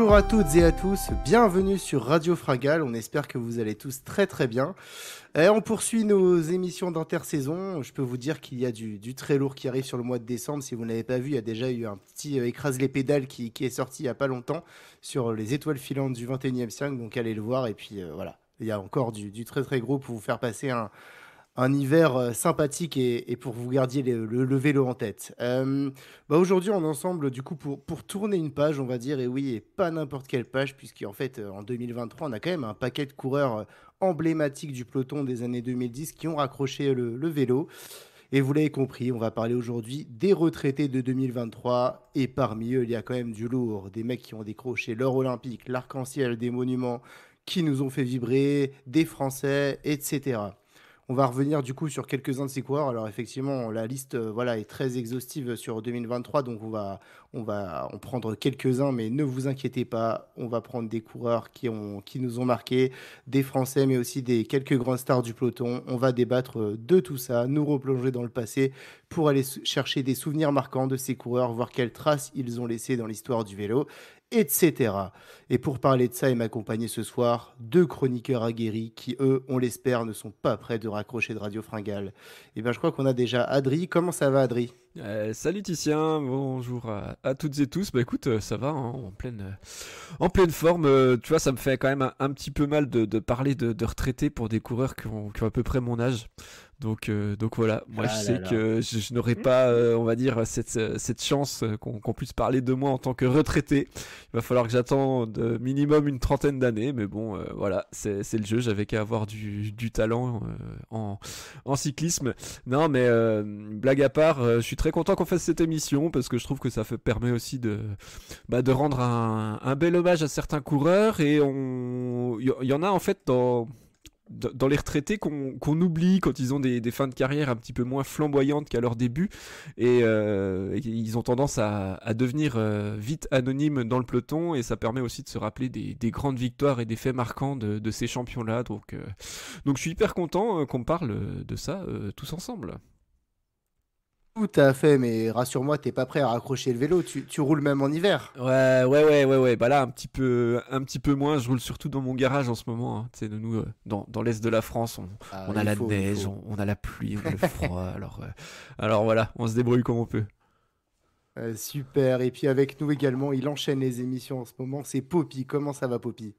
Bonjour à toutes et à tous, bienvenue sur Radio Fringale, on espère que vous allez tous très très bien. Et on poursuit nos émissions d'intersaison, je peux vous dire qu'il y a du très lourd qui arrive sur le mois de décembre, si vous ne l'avez pas vu, il y a déjà eu un petit écrase les pédales qui est sorti il n'y a pas longtemps sur les étoiles filantes du 21e siècle, donc allez le voir et puis voilà, il y a encore du très très gros pour vous faire passer un hiver sympathique et pour que vous gardiez le vélo en tête. Aujourd'hui, on est ensemble du coup pour tourner une page, on va dire, et oui, et pas n'importe quelle page, puisqu'en fait, en 2023, on a quand même un paquet de coureurs emblématiques du peloton des années 2010 qui ont raccroché le vélo. Et vous l'avez compris, on va parler aujourd'hui des retraités de 2023. Et parmi eux, il y a quand même du lourd. Des mecs qui ont décroché l'or olympique, l'arc-en-ciel, des monuments qui nous ont fait vibrer, des Français, etc. On va revenir du coup sur quelques-uns de ces coureurs. Alors effectivement, la liste voilà, est très exhaustive sur 2023, donc on va en prendre quelques-uns, mais ne vous inquiétez pas, on va prendre des coureurs qui nous ont marqué, des Français, mais aussi des quelques grandes stars du peloton. On va débattre de tout ça, nous replonger dans le passé pour aller chercher des souvenirs marquants de ces coureurs, voir quelles traces ils ont laissées dans l'histoire du vélo, etc. Et pour parler de ça et m'accompagner ce soir, deux chroniqueurs aguerris qui, eux, on l'espère, ne sont pas prêts de raccrocher de Radio Fringale. Et bien, je crois qu'on a déjà Adri. Comment ça va, Adri? Salut Titien, bonjour à toutes et tous. Bah écoute, ça va, hein, en pleine forme. Tu vois, ça me fait quand même un petit peu mal de parler de retraités pour des coureurs qui ont à peu près mon âge. Donc voilà, moi je Ah là sais là. que je n'aurai pas, on va dire, cette chance qu'on puisse parler de moi en tant que retraité. Il va falloir que j'attende minimum une trentaine d'années, mais bon, voilà, c'est le jeu. J'avais qu'à avoir du talent en cyclisme. Non, mais blague à part, je suis très content qu'on fasse cette émission parce que je trouve que permet aussi de rendre un bel hommage à certains coureurs et il y en a en fait dans les retraités qu'on oublie quand ils ont des fins de carrière un petit peu moins flamboyantes qu'à leur début et ils ont tendance à devenir vite anonymes dans le peloton et ça permet aussi de se rappeler des grandes victoires et des faits marquants de ces champions-là. Donc je suis hyper content qu'on parle de ça tous ensemble. Tout à fait, mais rassure-moi, t'es pas prêt à raccrocher le vélo. Tu roules même en hiver. Ouais. Bah là, un petit peu moins. Je roule surtout dans mon garage en ce moment, hein. Tu sais, nous, dans l'est de la France, Ah, on a il la faut, il neige, faut. on a la pluie, on a le froid. Alors voilà, on se débrouille comme on peut. Super. Et puis avec nous également, il enchaîne les émissions en ce moment. C'est Poppy. Comment ça va, Poppy?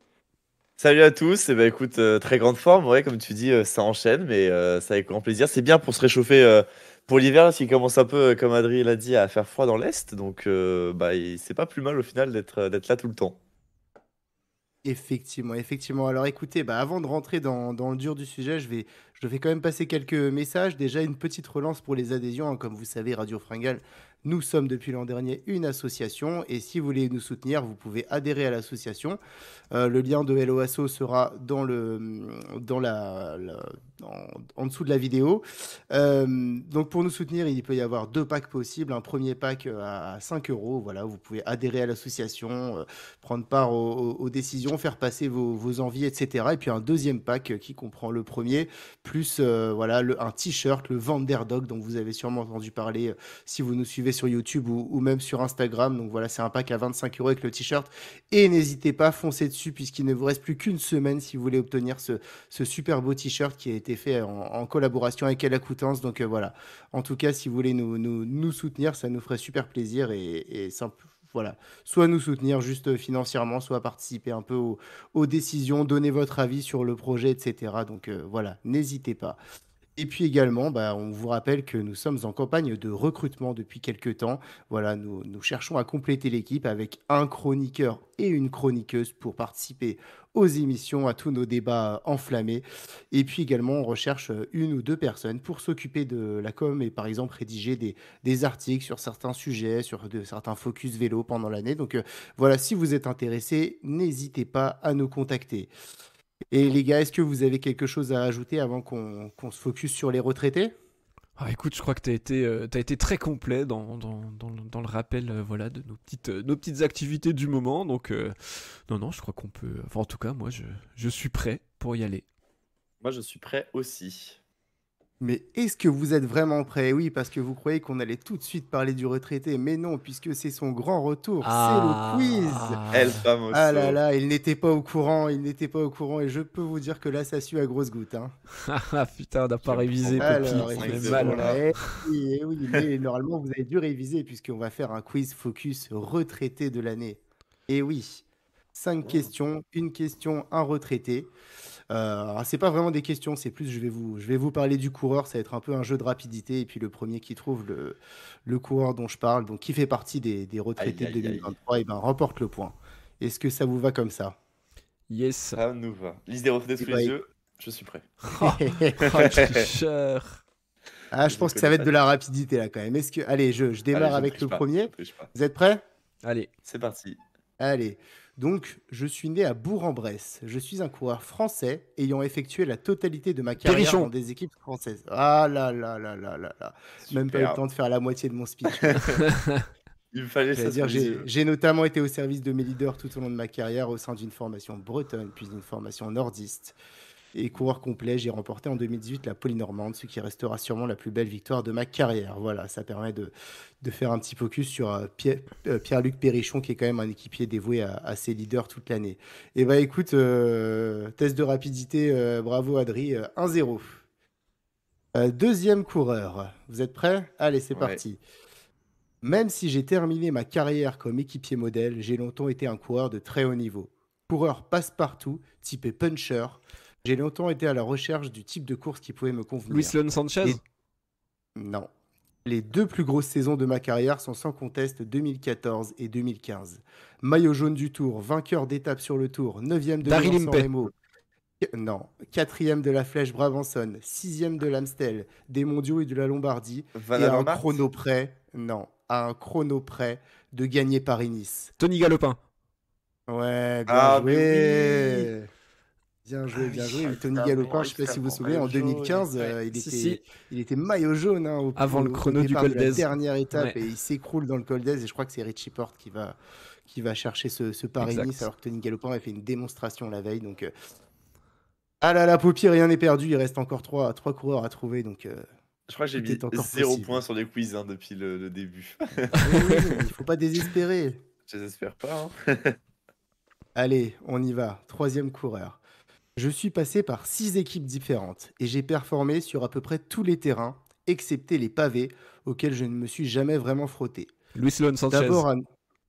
Salut à tous, et ben écoute, très grande forme, ouais, comme tu dis, ça enchaîne, mais ça avec grand plaisir. C'est bien pour se réchauffer pour l'hiver, parce qu'il commence un peu, comme Adrien l'a dit, à faire froid dans l'Est, donc c'est pas plus mal au final d'être là tout le temps. Effectivement, effectivement. Alors écoutez, avant de rentrer dans le dur du sujet, je vais quand même passer quelques messages. Déjà, une petite relance pour les adhésions, hein. Comme vous savez, Radio Fringale, nous sommes depuis l'an dernier une association. Et si vous voulez nous soutenir, vous pouvez adhérer à l'association. Le lien de LOASO sera dans en dessous de la vidéo. Donc pour nous soutenir, il peut y avoir deux packs possibles. Un premier pack à 5 euros. Voilà, vous pouvez adhérer à l'association, prendre part aux décisions, faire passer vos envies, etc. Et puis un deuxième pack qui comprend le premier, plus voilà, un t-shirt, le Vanderdog, dont vous avez sûrement entendu parler si vous nous suivez sur YouTube ou même sur Instagram. Donc voilà, c'est un pack à 25 euros avec le t-shirt. Et n'hésitez pas, foncez dessus, puisqu'il ne vous reste plus qu'une semaine si vous voulez obtenir ce super beau t-shirt qui a été fait en collaboration avec El Accoutances. Donc voilà, en tout cas, si vous voulez nous soutenir, ça nous ferait super plaisir et simple. Voilà, soit nous soutenir juste financièrement, soit participer un peu aux décisions, donner votre avis sur le projet, etc. Donc voilà, n'hésitez pas. Et puis également, on vous rappelle que nous sommes en campagne de recrutement depuis quelques temps. Voilà, nous cherchons à compléter l'équipe avec un chroniqueur et une chroniqueuse pour participer aux émissions, à tous nos débats enflammés. Et puis également, on recherche une ou deux personnes pour s'occuper de la com et par exemple rédiger des articles sur certains sujets, sur certains focus vélo pendant l'année. Donc voilà, si vous êtes intéressé, n'hésitez pas à nous contacter. Et les gars, est-ce que vous avez quelque chose à ajouter avant qu'on se focus sur les retraités? Ah, écoute, je crois que t'as été très complet dans le rappel voilà, de nos petites activités du moment. Non, je crois qu'on peut. Enfin, en tout cas, moi, je suis prêt pour y aller. Moi, je suis prêt aussi. Mais est-ce que vous êtes vraiment prêts? Oui, parce que vous croyez qu'on allait tout de suite parler du retraité, mais non, puisque c'est son grand retour, c'est le quiz. El Ah là famoso. là, il n'était pas au courant, il n'était pas au courant, et je peux vous dire que là, ça sue à grosses gouttes, hein. Ah putain, on n'a pas Je révisé, prends Poppy. Alors, On est 5-0 mal. là. eh oui, mais normalement, vous avez dû réviser, puisqu'on va faire un quiz focus retraité de l'année. Et oui, 5 Oh. questions, une question, un retraité. Alors, c'est pas vraiment des questions, c'est plus je vais vous parler du coureur, ça va être un peu un jeu de rapidité, et puis le premier qui trouve le coureur dont je parle, donc qui fait partie des Aïe, retraités de aïe, aïe. 2023, et ben remporte le point. Est-ce que ça vous va comme ça? Yes. Ça nous va. Liste des retraités Eh sous ben, les yeux, je suis prêt. Oh, le tricheur. Ah, je Je pense que ça connais va être pas de du la tout. rapidité là quand même. Allez, je Allez, démarre je ne avec triche le pas. Je ne premier. triche pas. Vous êtes prêts? Allez. C'est parti. Allez. Donc, je suis né à Bourg-en-Bresse. Je suis un coureur français ayant effectué la totalité de ma carrière Perrichon. dans des équipes françaises. Ah là là là là là là. Même pas eu le Super. temps de faire la moitié de mon speech. Il me fallait J'allais ça sous dire, les yeux. j'ai notamment été au service de mes leaders tout au long de ma carrière au sein d'une formation bretonne, puis d'une formation nordiste. Et coureur complet, j'ai remporté en 2018 la Polynormande, ce qui restera sûrement la plus belle victoire de ma carrière. Voilà, ça permet de faire un petit focus sur Pierre-Luc Perrichon, qui est quand même un équipier dévoué à ses leaders toute l'année. Et bah écoute, test de rapidité, bravo Adri, 1-0. Deuxième coureur, vous êtes prêts? Allez, c'est Ouais. parti. Même si j'ai terminé ma carrière comme équipier modèle, j'ai longtemps été un coureur de très haut niveau. Coureur passe-partout, typé puncher, j'ai longtemps été à la recherche du type de course qui pouvait me Luis convenir. Leon Sanchez. Et non. Les deux plus grosses saisons de ma carrière sont sans conteste 2014 et 2015. Maillot jaune du Tour, vainqueur d'étape sur le Tour, 9e de Daryl Milan-San Impey. Remo. Non, 4e de la Flèche Brabançonne, 6e de l'Amstel, des Mondiaux et de la Lombardie, Van et à un Avermaet. chrono près, non, à un chrono près de gagner Paris-Nice. Tony Galopin. Ouais, bien Ah, mais joué. oui. Bien Ah joué, bien oui, joué. Tony évidemment, Galopin, je ne sais pas si vous vous souvenez, en maillot jaune. 2015, Ouais. Si. il était maillot jaune hein, Avant le chrono du départ Col de la d'Aise. dernière étape Ouais. et il s'écroule dans le Col d'Aise. Et je crois que c'est Richie Porte qui va chercher ce Paris-Nice Exact. alors que Tony Galopin a fait une démonstration la veille. Donc, ah là là, Poppy, rien n'est perdu. Il reste encore trois coureurs à trouver. Donc, Je crois que j'ai tout est mis encore 0 possible. points sur les quiz hein, depuis le début. Oui, oui, il ne faut pas désespérer. Je n'espère pas. Hein. Allez, on y va. Troisième coureur. Je suis passé par 6 équipes différentes et j'ai performé sur à peu près tous les terrains, excepté les pavés, auxquels je ne me suis jamais vraiment frotté. Luis Leon Sanchez. D'abord,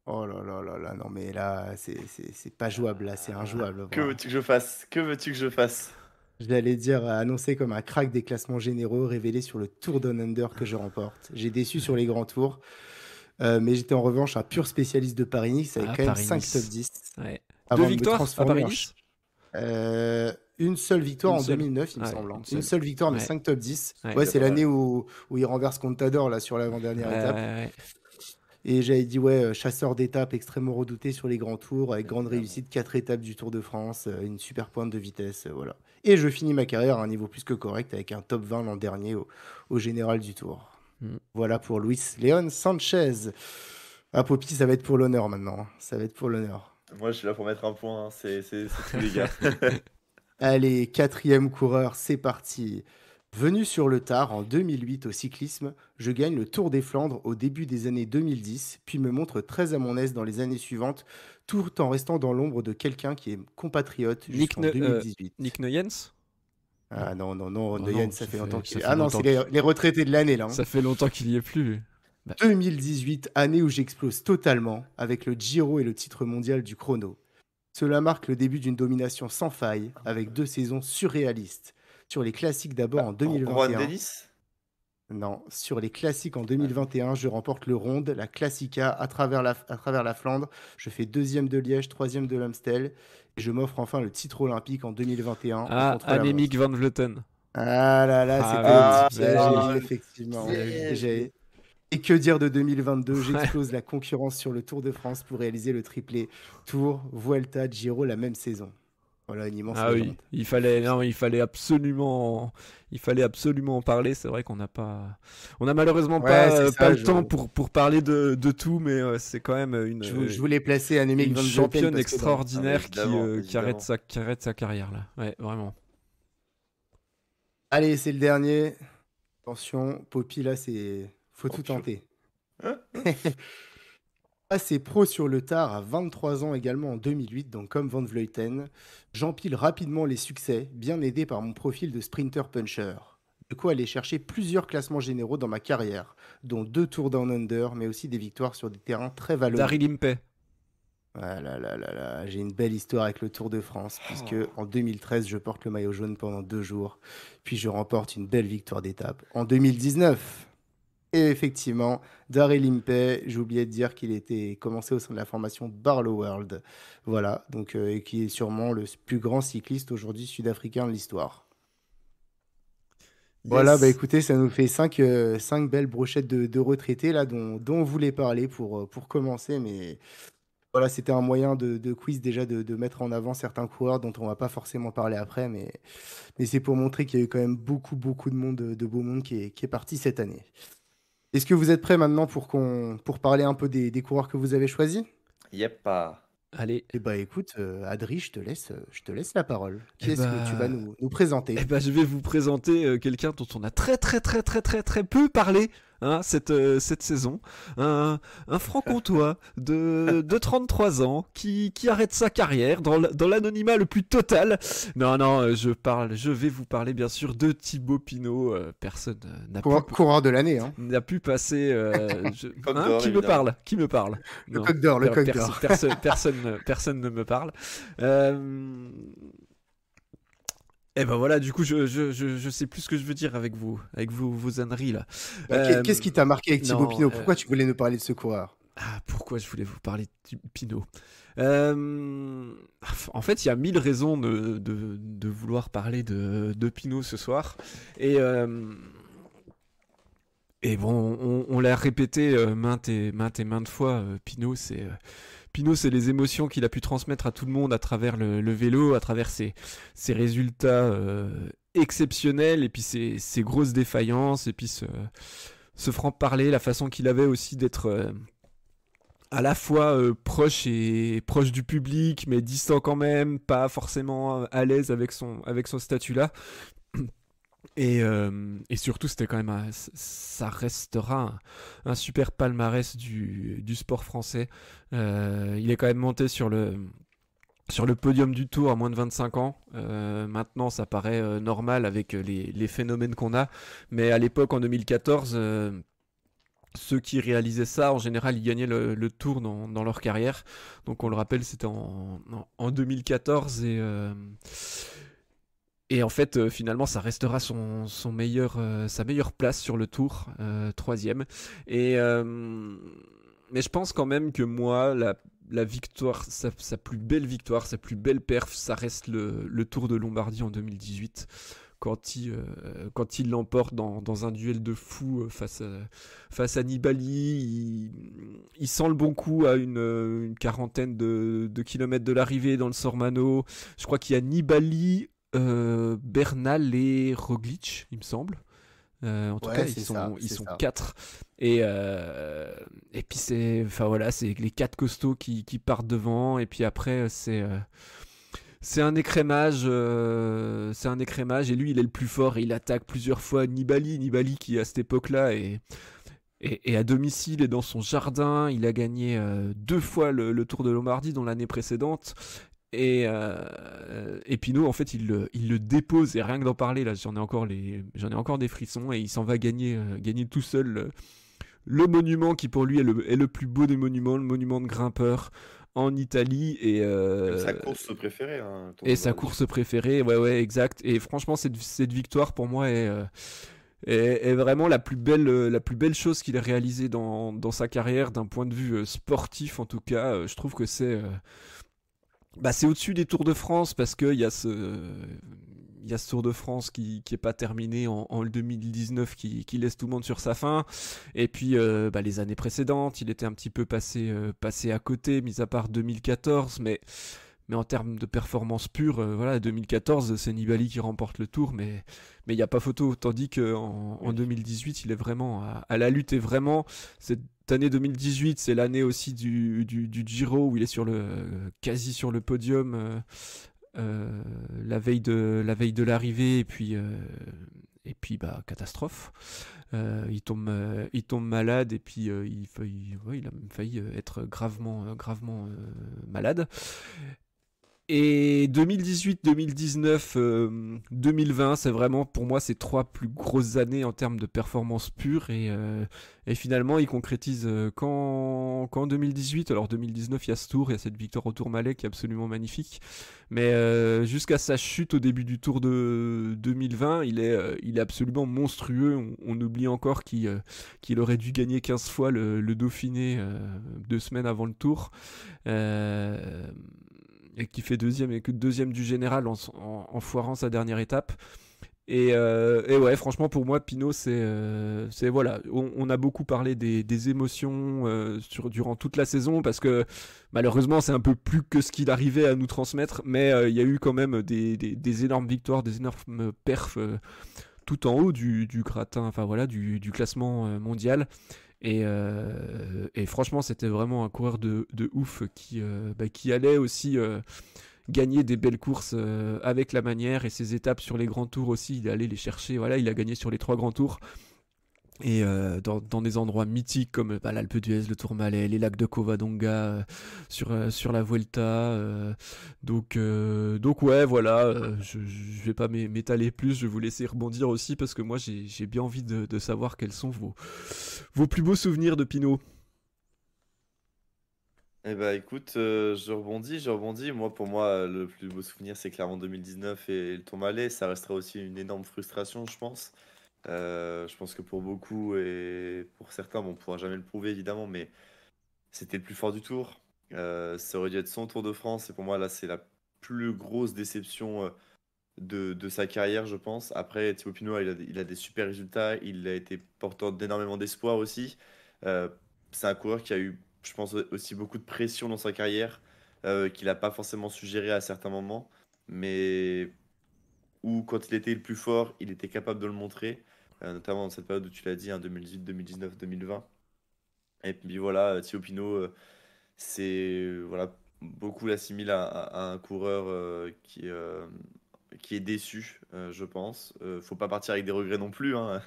oh là là là là, non mais là, c'est pas jouable, là, c'est injouable. Que Voilà. veux-tu que je fasse? Que veux-tu que je fasse? J'allais dire annoncé comme un crack des classements généraux, révélé sur le Tour Down Under que je remporte. J'ai déçu sur les grands tours, mais j'étais en revanche un pur spécialiste de Paris-Nice avec Ah, quand même Paris-Nice. 5 top 10. Ouais. Avant Deux de me victoires à transformer en Paris-Nice. Une seule victoire Une en seule. 2009, il me Ouais, semble. une Une seule. seule victoire, mais Ouais. 5 top 10. Ouais. Ouais, C'est c'est pas l'année mal. où il renverse Contador là, sur l'avant-dernière étape. Ouais. Et j'avais dit, ouais, chasseur d'étapes extrêmement redouté sur les grands tours, avec grande réussite, 4 étapes du Tour de France, une super pointe de vitesse, voilà. Et je finis ma carrière à un niveau plus que correct, avec un top 20 l'an dernier au Général du Tour. Mm. Voilà pour Luis Leon Sanchez. Ah, Poppy, ça va être pour l'honneur maintenant. Ça va être pour l'honneur. Moi, je suis là pour mettre un point. Hein. C'est tous les gars. Allez, quatrième coureur, c'est parti. Venu sur le tard en 2008 au cyclisme, je gagne le Tour des Flandres au début des années 2010, puis me montre très à mon aise dans les années suivantes, tout en restant dans l'ombre de quelqu'un qui est compatriote jusqu'en 2018. Nick Nuyens. Ah non, Non, Noyen, non, ça ça fait longtemps fait- qu'il ça est. fait Ah non, longtemps c'est les retraités de l'année là. Hein. Ça fait longtemps qu'il y est plus. 2018, année où j'explose totalement avec le Giro et le titre mondial du chrono. Cela marque le début d'une domination sans faille avec 2 saisons surréalistes. Sur les classiques d'abord en Juan 2021. Dennis? Non, sur les classiques en 2021, je remporte le Ronde, la Classica à travers la Flandre. Je fais 2e de Liège, 3e de l'Amstel. Et je m'offre enfin le titre olympique en 2021. Ah, contre la Annemiek van Vleuten. Ah là là, Ah, c'était oui, un petit ah, piège, effectivement. piège. Et que dire de 2022? J'explose la concurrence sur le Tour de France pour réaliser le triplé Tour, Vuelta, Giro la même saison. Voilà une immense Ah oui, légende. il fallait absolument en parler. C'est vrai qu'on a malheureusement Ouais, pas, c'est ça, pas le temps pour parler de tout, mais c'est quand même Je voulais placer Annemiek une van Vleuten championne parce que extraordinaire Ah, évidemment, qui arrête sa carrière là. Ouais, vraiment. Allez, c'est le dernier. Attention, Poppy, là, c'est... Faut tout Attention. tenter. Passé pro sur le tard à 23 ans également en 2008, donc comme Van Vleuten, j'empile rapidement les succès, bien aidé par mon profil de sprinter puncher. De quoi aller chercher plusieurs classements généraux dans ma carrière, dont 2 Tours Down Under, mais aussi des victoires sur des terrains très vallonnés. Daryl Impey. Ah là là là là, j'ai une belle histoire avec le Tour de France, puisque en 2013, je porte le maillot jaune pendant 2 jours, puis je remporte une belle victoire d'étape en 2019. Et effectivement, Daryl Impey, j'ai oublié de dire qu'il était commencé au sein de la formation Barlow World. Voilà, donc, et qui est sûrement le plus grand cycliste aujourd'hui sud-africain de l'histoire. Voilà, bah Yes. écoutez, ça nous fait 5 belles brochettes de retraités là, dont on voulait parler pour commencer. Mais voilà, c'était un moyen de quiz déjà de mettre en avant certains coureurs dont on va pas forcément parler après. Mais c'est pour montrer qu'il y a eu quand même beaucoup, beaucoup de monde, de beau monde qui est parti cette année. Est-ce que vous êtes prêts maintenant pour parler un peu des coureurs que vous avez choisis? Yep. Allez. Eh bah écoute, Adri, je te laisse la parole. Qui Eh est-ce que tu vas bah... nous présenter? Eh ben, je vais vous présenter quelqu'un dont on a très peu parlé cette saison. Un franc-comtois de 33 ans qui arrête sa carrière dans l'anonymat le plus total. Non, je vais vous parler bien sûr de Thibaut Pinot. Personne Coureur de l'année, hein. n'a pu passer. Coq d'or, Qui me évidemment. parle? Qui me parle? Le Non, coq d'or, le coq d'or. personne ne me parle. Et ben voilà, du coup, je sais plus ce que je veux dire avec vos âneries là. Bah, qu'est-ce qui t'a marqué avec Thibaut Non, Pinot? Pourquoi tu voulais nous parler de ce coureur? pourquoi je voulais vous parler de Pinot? En fait, il y a 1000 raisons de vouloir parler de Pinot ce soir. Et bon, on l'a répété maintes et maintes fois, Pinot, c'est les émotions qu'il a pu transmettre à tout le monde à travers le vélo, à travers ses résultats exceptionnels, et puis ses grosses défaillances, et puis ce franc-parler, la façon qu'il avait aussi d'être à la fois proche du public, mais distant quand même, pas forcément à l'aise avec son statut-là. Et surtout, c'était quand même ça restera un super palmarès du sport français. Il est quand même monté sur le podium du Tour à moins de 25 ans. Maintenant, ça paraît normal avec les phénomènes qu'on a. Mais à l'époque, en 2014, ceux qui réalisaient ça, en général, ils gagnaient le Tour dans leur carrière. Donc, on le rappelle, c'était en 2014 et en fait, finalement, ça restera sa meilleure place sur le Tour, 3e. Mais je pense quand même que moi, la victoire, sa plus belle victoire, sa plus belle perf, ça reste le Tour de Lombardie en 2018. Quand il l'emporte dans un duel de fou face à Nibali, il sent le bon coup à une quarantaine de kilomètres de l'arrivée dans le Sormano. Je crois qu'il y a Nibali, Bernal et Roglic, il me semble. En tout cas, ils sont 4. Et puis c'est les 4 costauds qui partent devant. Et puis après, c'est un écrémage. Et lui, il est le plus fort. Et il attaque plusieurs fois Nibali qui à cette époque-là et à domicile et dans son jardin. Il a gagné 2 fois le Tour de Lombardie, dont l'année précédente. Et Pinot, en fait, il le dépose, et rien que d'en parler, là, j'en ai encore des frissons, et il s'en va gagner tout seul le monument qui pour lui est le plus beau des monuments, le monument de grimpeur en Italie, et sa course préférée. Hein, et sa course préférée, ouais, exact. Et franchement, cette victoire pour moi est vraiment la plus belle chose qu'il ait réalisée dans sa carrière, d'un point de vue sportif en tout cas. Je trouve que c'est au-dessus des Tours de France, parce qu'il y a ce Tour de France qui est pas terminé en 2019, qui laisse tout le monde sur sa faim. Et puis les années précédentes, il était un petit peu passé à côté, mis à part 2014, mais en termes de performance pure, 2014, c'est Nibali qui remporte le Tour, mais il n'y a pas photo. Tandis qu'en 2018, il est vraiment à la lutte, et vraiment, cette année 2018, c'est l'année aussi du Giro, où il est quasi sur le podium la veille de l'arrivée, et et puis catastrophe. Il tombe malade et puis il a même failli être gravement malade. Et 2018, 2019, 2020, c'est vraiment pour moi ces 3 plus grosses années en termes de performance pure. Et finalement, il concrétise qu'en 2018. Alors 2019, il y a ce tour, il y a cette victoire au Tourmalet qui est absolument magnifique. Mais jusqu'à sa chute au début du Tour de 2020, il est absolument monstrueux. On oublie encore qu'il aurait dû gagner 15 fois le Dauphiné 2 semaines avant le Tour. Et qui fait deuxième du général en foirant sa dernière étape. Et ouais, franchement, pour moi, Pinot, c'est voilà. On a beaucoup parlé des émotions durant toute la saison parce que malheureusement, c'est un peu plus que ce qu'il arrivait à nous transmettre. Mais il y a eu quand même des énormes victoires, des énormes perfs tout en haut du gratin, enfin voilà, du classement mondial. Et franchement, c'était vraiment un coureur de ouf qui allait aussi gagner des belles courses avec la manière, et ses étapes sur les grands tours aussi, il allait les chercher. Voilà, il a gagné sur les 3 grands tours. Et dans des endroits mythiques comme l'Alpe d'Huez, le Tourmalet, les lacs de Covadonga, sur la Vuelta. Donc ouais, voilà, je vais pas m'étaler plus, je vais vous laisser rebondir aussi parce que moi j'ai bien envie de savoir quels sont vos plus beaux souvenirs de Pinot. Eh ben écoute, je rebondis. Moi, pour moi, le plus beau souvenir, c'est clairement 2019 et le Tourmalet. Ça restera aussi une énorme frustration, je pense. Je pense que pour beaucoup et pour certains, bon, on pourra jamais le prouver évidemment, mais c'était le plus fort du tour. Ça aurait dû être son Tour de France et pour moi, là, c'est la plus grosse déception de sa carrière, je pense. Après, Thibaut Pinot, il a des super résultats. Il a été porteur d'énormément d'espoir aussi. Euh, c'est un coureur qui a eu, je pense, aussi beaucoup de pression dans sa carrière, qu'il n'a pas forcément su gérer à certains moments, mais où, quand il était le plus fort, il était capable de le montrer, notamment dans cette période où tu l'as dit, hein, 2018, 2019, 2020. Et puis voilà, Thibaut Pinot, voilà, beaucoup l'assimilent à un coureur qui est déçu, je pense. Faut pas partir avec des regrets non plus, hein.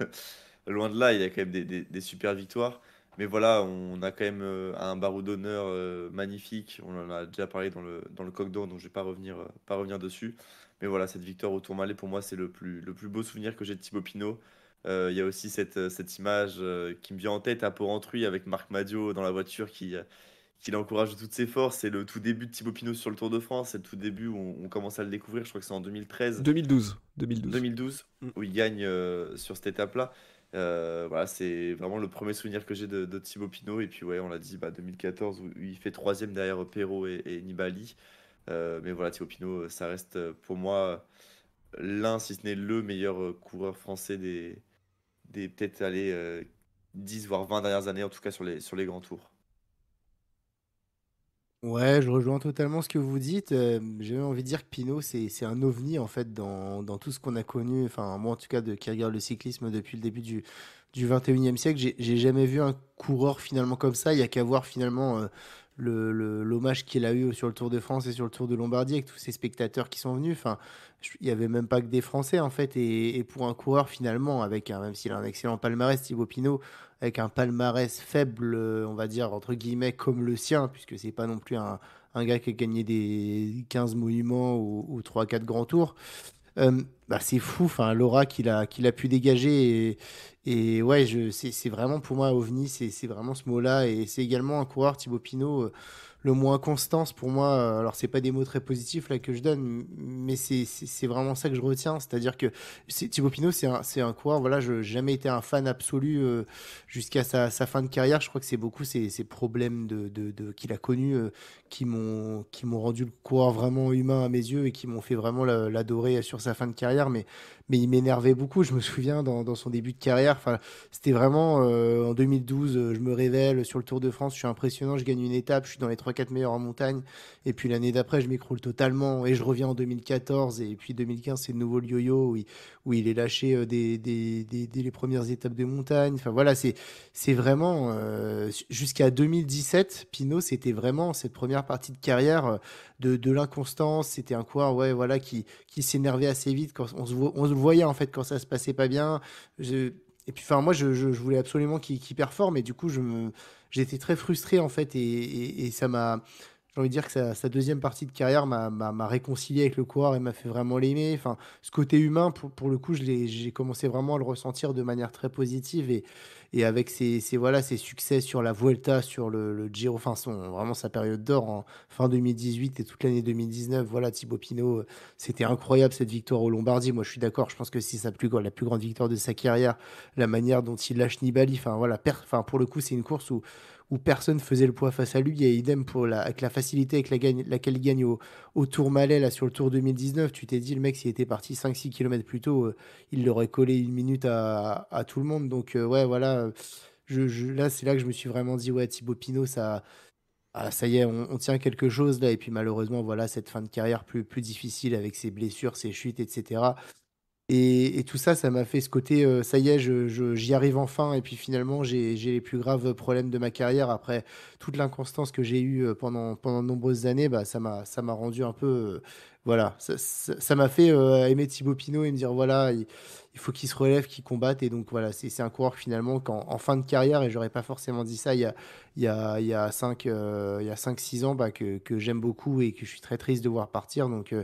Loin de là, il y a quand même des super victoires. Mais voilà, on a quand même un barreau d'honneur magnifique. On en a déjà parlé dans le Coq d'Or, donc je vais pas revenir dessus. Mais voilà, cette victoire au Tourmalet, pour moi, c'est le plus beau souvenir que j'ai de Thibaut Pinot. Il y a aussi cette image qui me vient en tête à Porrentruy avec Marc Madiot dans la voiture qui l'encourage de toutes ses forces. C'est le tout début de Thibaut Pinot sur le Tour de France. C'est le tout début où on commence à le découvrir. Je crois que c'est en 2013. 2012. 2012, Mm. où il gagne sur cette étape-là. Voilà, c'est vraiment le premier souvenir que j'ai de Thibaut Pinot. Et puis, ouais, on l'a dit, 2014, où il fait troisième derrière Perrault et Nibali. Mais voilà, Thibaut Pinot, ça reste pour moi l'un, si ce n'est le meilleur coureur français des peut-être aller 10 voire 20 dernières années, en tout cas sur les grands tours. Ouais, je rejoins totalement ce que vous dites. J'ai même envie de dire que Pinot, c'est un ovni en fait dans tout ce qu'on a connu. Enfin, moi en tout cas, qui regarde le cyclisme depuis le début du 21e siècle, j'ai jamais vu un coureur finalement comme ça. Il y a qu'à voir finalement l'hommage qu'il a eu sur le Tour de France et sur le Tour de Lombardie avec tous ces spectateurs qui sont venus. Enfin, il y avait même pas que des Français en fait. Et pour un coureur finalement, même s'il a un excellent palmarès, Thibaut Pinot, avec un palmarès faible, on va dire, entre guillemets, comme le sien, puisque c'est pas non plus un gars qui a gagné des 15 monuments ou 3-4 grands tours. C'est fou, enfin, l'aura qu'il a pu dégager. Et ouais, c'est vraiment pour moi OVNI, c'est vraiment ce mot-là. Et c'est également un coureur, Thibaut Pinot, le mot inconstance pour moi. Alors, c'est pas des mots très positifs là que je donne, mais c'est vraiment ça que je retiens. C'est-à-dire que Thibaut Pinot, c'est un coureur, voilà, je n'ai jamais été un fan absolu jusqu'à sa fin de carrière. Je crois que c'est beaucoup ces problèmes qu'il a connus qui m'ont rendu le coureur vraiment humain à mes yeux et qui m'ont fait vraiment l'adorer sur sa fin de carrière. Mais il m'énervait beaucoup. Je me souviens dans son début de carrière. Enfin, c'était vraiment en 2012. Je me révèle sur le Tour de France. Je suis impressionnant. Je gagne une étape. Je suis dans les trois 3-4 meilleurs en montagne. Et puis l'année d'après, je m'écroule totalement et je reviens en 2014. Et puis 2015, c'est de nouveau le yo-yo où il est lâché dès les premières étapes de montagne. Enfin voilà, c'est vraiment jusqu'à 2017, Pinot, c'était vraiment cette première partie de carrière de l'inconstance. C'était un coureur, ouais, voilà, qui s'énervait assez vite quand on se voyait en fait quand ça se passait pas bien. Et puis, enfin, moi, je voulais absolument qu'il performe, et du coup, j'étais très frustré en fait, et ça m'a, j'ai envie de dire que sa deuxième partie de carrière m'a réconcilié avec le coureur et m'a fait vraiment l'aimer. Enfin, ce côté humain, pour le coup, j'ai commencé vraiment à le ressentir de manière très positive, et avec voilà, ses succès sur la Vuelta, sur le Giro, enfin, vraiment sa période d'or en fin 2018 et toute l'année 2019. Voilà, Thibaut Pinot, c'était incroyable cette victoire au Lombardie. Moi, je suis d'accord. Je pense que c'est la plus grande victoire de sa carrière. La manière dont il lâche Nibali, enfin voilà, enfin, pour le coup, c'est une course où personne faisait le poids face à lui. Et idem avec la facilité avec laquelle il gagne au Tourmalet, là, sur le Tour 2019. Tu t'es dit, le mec, s'il était parti 5-6 km plus tôt, il l'aurait collé une minute à tout le monde. Donc, ouais, voilà. Là, c'est là que je me suis vraiment dit, ouais, Thibaut Pinot, ça y est, on tient quelque chose là. Et puis, malheureusement, voilà, cette fin de carrière plus difficile avec ses blessures, ses chutes, etc. Et tout ça, ça m'a fait ce côté, ça y est, j'y arrive enfin. Et puis finalement, j'ai les plus graves problèmes de ma carrière. Après toute l'inconstance que j'ai eue pendant de nombreuses années, bah, ça m'a rendu un peu. Voilà, ça m'a fait aimer Thibaut Pinot et me dire, voilà, il faut qu'il se relève, qu'il combatte. Et donc voilà, c'est un coureur finalement en fin de carrière, et j'aurais pas forcément dit ça il y a 5-6 ans, bah, que j'aime beaucoup et que je suis très triste de voir partir. Donc.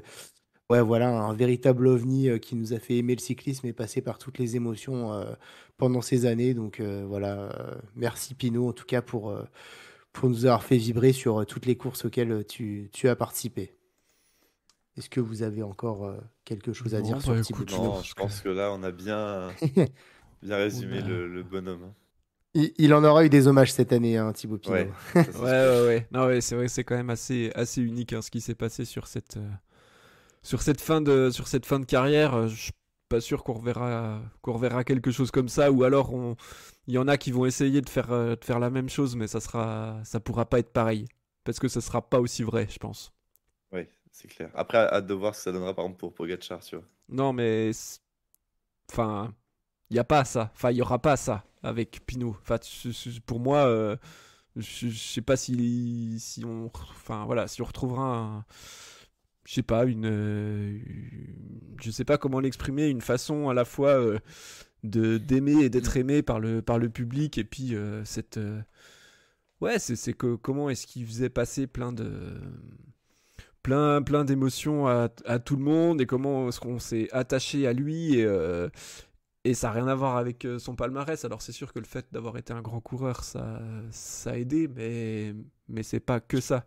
Ouais, voilà, un véritable ovni qui nous a fait aimer le cyclisme et passer par toutes les émotions pendant ces années. Donc voilà, merci Pinot en tout cas pour nous avoir fait vibrer sur toutes les courses auxquelles tu as participé. Est-ce que vous avez encore quelque chose à Non, dire sur bah Thibaut écoute, je Pinot? Non, pense je que pense que là, on a bien on résumé a. le bonhomme, hein. Il en aura eu des hommages cette année, hein, Thibaut Pinot. Ouais, ça Ouais, c'est sûr. ouais, ouais. Non, ouais, c'est vrai que c'est quand même assez unique hein, ce qui s'est passé sur cette fin de carrière. Je suis pas sûr qu'on reverra quelque chose comme ça, ou alors il y en a qui vont essayer de faire la même chose, mais ça pourra pas être pareil, parce que ça sera pas aussi vrai, je pense. Ouais, c'est clair. Après, hâte de voir ce que ça donnera par exemple pour Pogacar, tu vois. Non, mais enfin, il y a pas ça. Enfin, il y aura pas ça avec Pinot. Enfin, pour moi, je sais pas enfin voilà, si on retrouvera je sais pas je sais pas comment l'exprimer, une façon à la fois de d'aimer et d'être aimé par le public, et puis ouais, c'est que comment est-ce qu'il faisait passer plein d'émotions à tout le monde, et comment est-ce qu'on s'est attaché à lui, et ça n'a rien à voir avec son palmarès. Alors c'est sûr que le fait d'avoir été un grand coureur, ça a aidé, mais c'est pas que ça.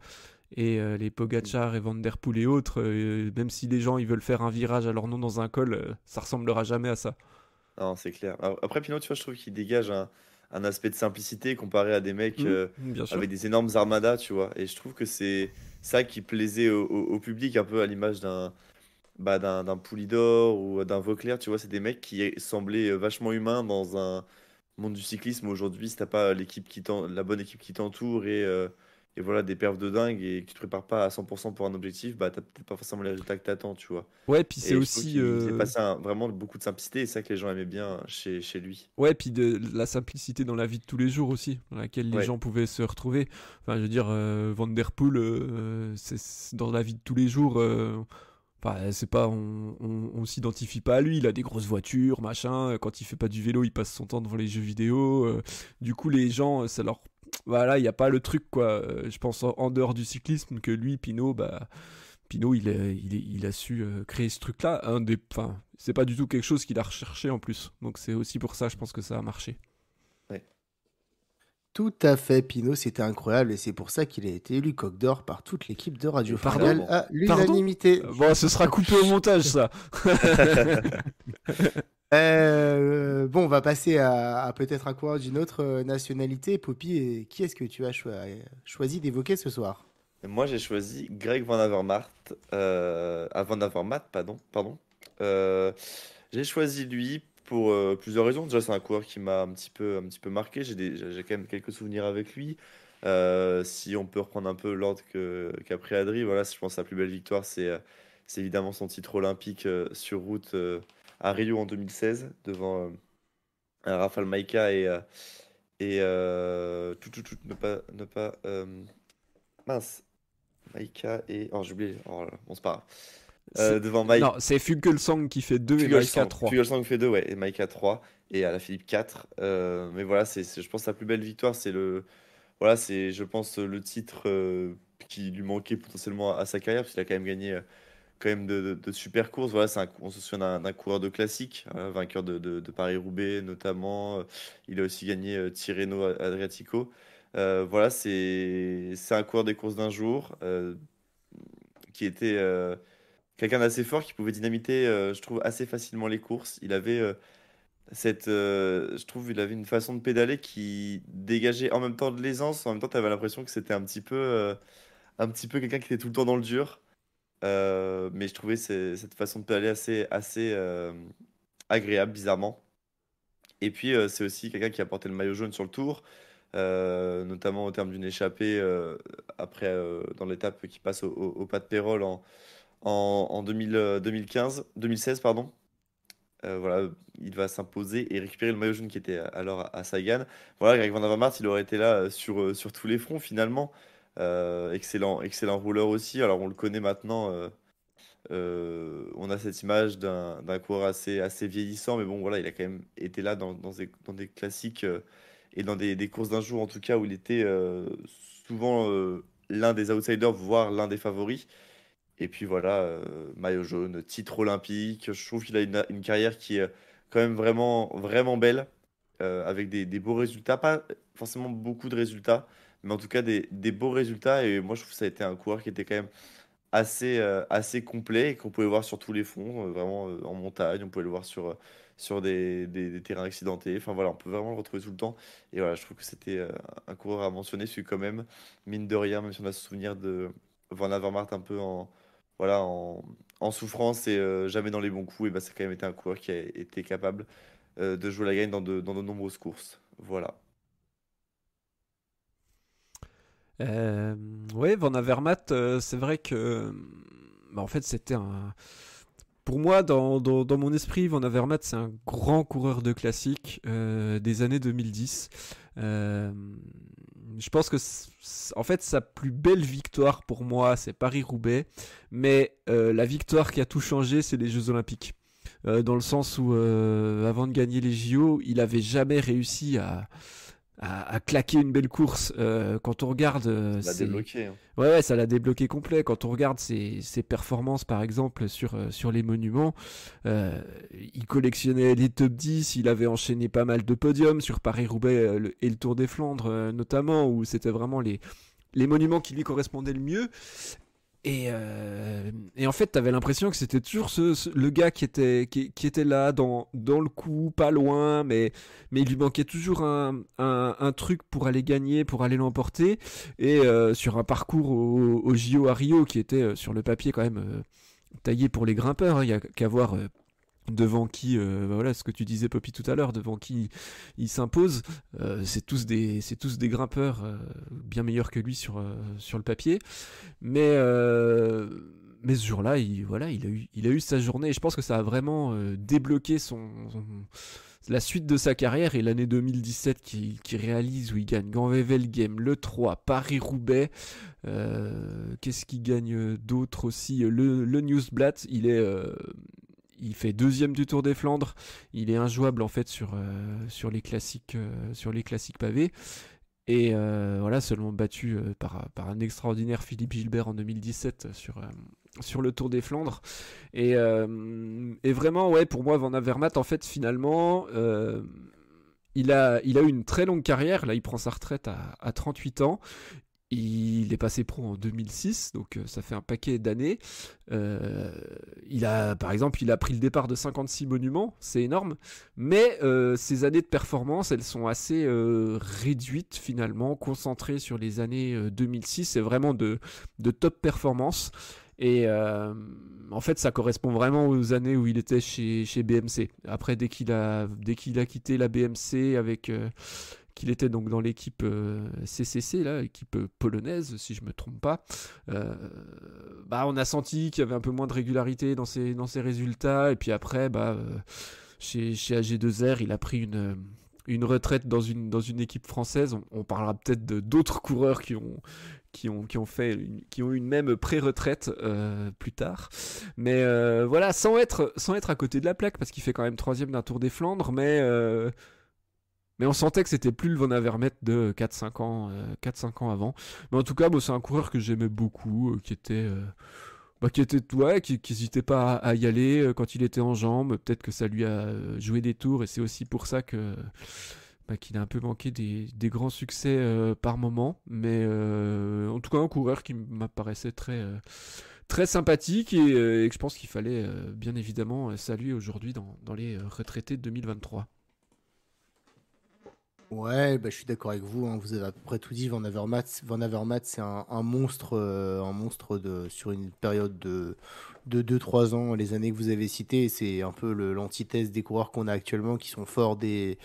Et les Pogacar et Van Der Poel et autres, même si les gens ils veulent faire un virage à leur nom dans un col, ça ressemblera jamais à ça. Non, c'est clair. Après, Pinot, tu vois, je trouve qu'il dégage un aspect de simplicité comparé à des mecs Bien avec sûr. des énormes armadas, tu vois. Et je trouve que c'est ça qui plaisait au public, un peu à l'image d'un Poulidor ou d'un Vauclair, tu vois. C'est des mecs qui semblaient vachement humains dans un monde du cyclisme. Aujourd'hui, si t'as pas la bonne équipe qui t'entoure et voilà, des perfs de dingue et que tu te prépares pas à 100% pour un objectif, bah t'as peut-être pas forcément les résultats que t'attends, tu vois. Ouais, puis c'est Et je trouve aussi qu'il faisait passer vraiment beaucoup de simplicité, et c'est ça que les gens aimaient bien chez lui. ouais, puis de la simplicité dans la vie de tous les jours aussi, dans laquelle les Ouais, gens pouvaient se retrouver. Enfin, je veux dire, Van Der Poel, dans la vie de tous les jours. Enfin, c'est pas, on s'identifie pas à lui. Il a des grosses voitures, machin. Quand il fait pas du vélo, il passe son temps devant les jeux vidéo. Du coup, les gens, ça leur, voilà, il y a pas le truc quoi. Je pense en dehors du cyclisme que lui, Pinot, bah, Pinot, il a su créer ce truc-là. Enfin, c'est pas du tout quelque chose qu'il a recherché en plus. Donc c'est aussi pour ça, je pense que ça a marché. ouais. Tout à fait, Pinot, c'était incroyable, et c'est pour ça qu'il a été élu coq d'or par toute l'équipe de Radio Pardon? Fringale Clairement. à Pardon? l'unanimité. Bon, ce sera coupé au montage, ça. Bon, on va passer à peut-être un coureur d'une autre nationalité. Poppy, et qui est-ce que tu as choisi d'évoquer ce soir? Moi, j'ai choisi Greg Van Avermaet, Van Avermaet, pardon. Euh, j'ai choisi lui pour plusieurs raisons. Déjà, c'est un coureur qui m'a un petit peu marqué. J'ai quand même quelques souvenirs avec lui. Si on peut reprendre un peu l'ordre qu'a pris Adri, voilà, je pense que sa plus belle victoire, c'est évidemment son titre olympique sur route à Rio en 2016 devant Rafael Maïka et ne pas mince, Maïka et oh j'ai oublié, oh là là, bon c'est pas grave. Devant Non, c'est Fuglsang qui fait 2 et Maïka 3. Fuglsang fait 2, ouais, et Maïka 3 et Alaphilippe 4. Mais voilà, je pense sa plus belle victoire, voilà, c'est je pense le titre qui lui manquait potentiellement à sa carrière parce qu'il a quand même gagné quand même de super courses. Voilà, on se souvient d'un coureur de classique, vainqueur de Paris-Roubaix notamment. Il a aussi gagné Tirreno Adriatico. Voilà, c'est un coureur des courses d'un jour qui était quelqu'un d'assez fort, qui pouvait dynamiter, je trouve, assez facilement les courses. Il avait je trouve, il avait une façon de pédaler qui dégageait en même temps de l'aisance, en même temps, tu avais l'impression que c'était un petit peu quelqu'un qui était tout le temps dans le dur. Mais je trouvais cette façon de pédaler assez agréable, bizarrement. Et puis, c'est aussi quelqu'un qui a porté le maillot jaune sur le tour, notamment au terme d'une échappée après, dans l'étape qui passe au pas de Pérol en 2016, pardon. Voilà, il va s'imposer et récupérer le maillot jaune qui était alors à Sagan. Voilà, Greg Van Avermaet, il aurait été là sur tous les fronts finalement. Excellent rouleur aussi. Alors on le connaît maintenant. On a cette image d'un coureur assez vieillissant, mais bon, voilà, il a quand même été là dans des classiques et dans des courses d'un jour, en tout cas, où il était souvent l'un des outsiders, voire l'un des favoris. Et puis voilà, maillot jaune, titre olympique. Je trouve qu'il a une carrière qui est quand même vraiment belle, avec des beaux résultats. Pas forcément beaucoup de résultats, mais en tout cas des beaux résultats. Et moi, je trouve que ça a été un coureur qui était quand même assez complet et qu'on pouvait voir sur tous les fronts, vraiment en montagne, on pouvait le voir sur des terrains accidentés. Enfin voilà, on peut vraiment le retrouver tout le temps. Et voilà, je trouve que c'était un coureur à mentionner, celui quand même, mine de rien, même si on a ce souvenir de Van Avermaet un peu voilà, en souffrance et jamais dans les bons coups, et bah, ça a quand même été un coureur qui a été capable de jouer la gagne dans de nombreuses courses. Voilà. Euh, ouais, Van Avermaet, c'est vrai que bah, en fait c'était un. Pour moi, dans mon esprit, Van Avermaet, c'est un grand coureur de classique des années 2010. Euh, je pense que, en fait, sa plus belle victoire pour moi, c'est Paris-Roubaix. Mais la victoire qui a tout changé, c'est les Jeux Olympiques. Dans le sens où, avant de gagner les JO, il avait jamais réussi à claquer une belle course. Quand on regarde, Ça l'a débloqué, hein. ouais, ça l'a débloqué complet. Quand on regarde ses performances, par exemple, sur les monuments, il collectionnait les top 10, il avait enchaîné pas mal de podiums sur Paris-Roubaix et le Tour des Flandres, notamment, où c'était vraiment les monuments qui lui correspondaient le mieux. Et en fait, t'avais l'impression que c'était toujours le gars qui était là, dans le coup, pas loin, mais il lui manquait toujours un truc pour aller gagner, pour aller l'emporter. Et sur un parcours au JO à Rio qui était sur le papier quand même taillé pour les grimpeurs, hein. Il y a qu'à voir devant qui, voilà ce que tu disais Poppy tout à l'heure, devant qui il s'impose. C'est tous des grimpeurs bien meilleurs que lui sur le papier. Mais ce jour-là, voilà, il a eu sa journée. Et je pense que ça a vraiment débloqué la suite de sa carrière. Et l'année 2017 qui réalise, où il gagne Gand-Wevelgem, le 3, Paris-Roubaix. Qu'est-ce qu'il gagne d'autre aussi? Le Newsblatt, il fait deuxième du Tour des Flandres. Il est injouable en fait sur les classiques pavés. Et voilà, seulement battu par un extraordinaire Philippe Gilbert en 2017 sur le Tour des Flandres. Et vraiment, ouais, pour moi, Van Avermaet, en fait, finalement, il a eu une très longue carrière. Là, il prend sa retraite à 38 ans. Il est passé pro en 2006, donc ça fait un paquet d'années. Par exemple, il a pris le départ de 56 monuments, c'est énorme. Mais ces années de performance, elles sont assez réduites finalement, concentrées sur les années 2006. C'est vraiment de top performance. Et en fait, ça correspond vraiment aux années où il était chez BMC. Après, dès qu'il a quitté la BMC avec qu'il était donc dans l'équipe CCC, là, équipe polonaise, si je me trompe pas, on a senti qu'il y avait un peu moins de régularité dans ses résultats. Et puis après, chez AG2R, il a pris une retraite dans une équipe française. On parlera peut-être d'autres coureurs qui ont eu une même pré-retraite plus tard. Mais voilà, sans être à côté de la plaque, parce qu'il fait quand même 3e d'un Tour des Flandres, mais on sentait que c'était plus le Van Avermaet de 4-5 ans avant. Mais en tout cas, c'est un coureur que j'aimais beaucoup, qui n'hésitait pas à y aller quand il était en jambes. Peut-être que ça lui a joué des tours, et c'est aussi pour ça qu'il a un peu manqué des grands succès par moment. Mais en tout cas, un coureur qui m'apparaissait très, très sympathique, et que je pense qu'il fallait bien évidemment saluer aujourd'hui dans les retraités de 2023. Ouais, je suis d'accord avec vous, hein, vous avez à peu près tout dit. Van Avermaet, c'est un monstre, sur une période de 2-3 ans, les années que vous avez citées. C'est un peu l'antithèse des coureurs qu'on a actuellement, qui sont forts dès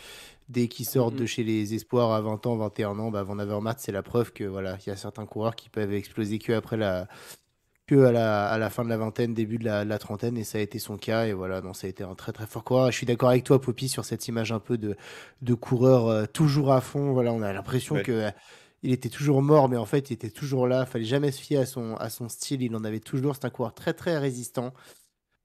qu'ils sortent de chez les espoirs à 20 ans, 21 ans. Van Avermaet, c'est la preuve que voilà, il y a certains coureurs qui peuvent exploser à la fin de la vingtaine, début de la trentaine, et ça a été son cas. Et voilà, non, ça a été un très très fort coureur. Je suis d'accord avec toi, Poppy, sur cette image un peu de coureur toujours à fond. Voilà, on a l'impression que il était toujours mort, mais en fait, il était toujours là. Fallait jamais se fier à son style. Il en avait toujours. C'est un coureur très très résistant.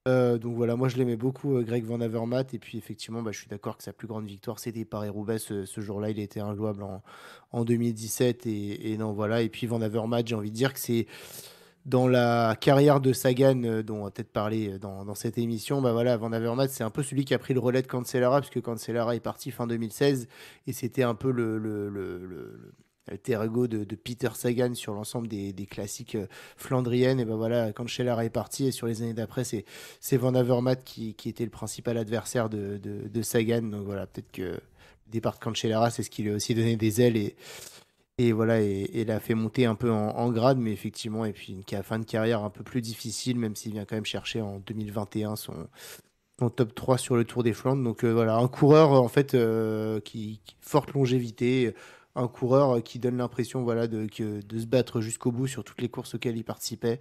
Donc voilà, moi je l'aimais beaucoup, Greg Van Avermaet. Et puis effectivement, je suis d'accord que sa plus grande victoire, c'était Paris-Roubaix. Ce jour-là, il était injouable en 2017. Et non, voilà. Et puis Van Avermaet, j'ai envie de dire que c'est dans la carrière de Sagan, dont on va peut-être parler dans cette émission. Voilà, Van Avermaet, c'est un peu celui qui a pris le relais de Cancellara, puisque Cancellara est parti fin 2016, et c'était un peu le alter ego de Peter Sagan sur l'ensemble des classiques flandriennes. Et voilà, Cancellara est parti, et sur les années d'après, c'est Van Avermaet qui était le principal adversaire de Sagan. Donc voilà, peut-être que le départ de Cancellara, c'est ce qui lui a aussi donné des ailes, et voilà, et l'a fait monter un peu en grade. Mais effectivement, et puis une fin de carrière un peu plus difficile, même s'il vient quand même chercher en 2021 son top 3 sur le Tour des Flandres. Donc voilà, un coureur en fait qui forte longévité, un coureur qui donne l'impression de se battre jusqu'au bout sur toutes les courses auxquelles il participait.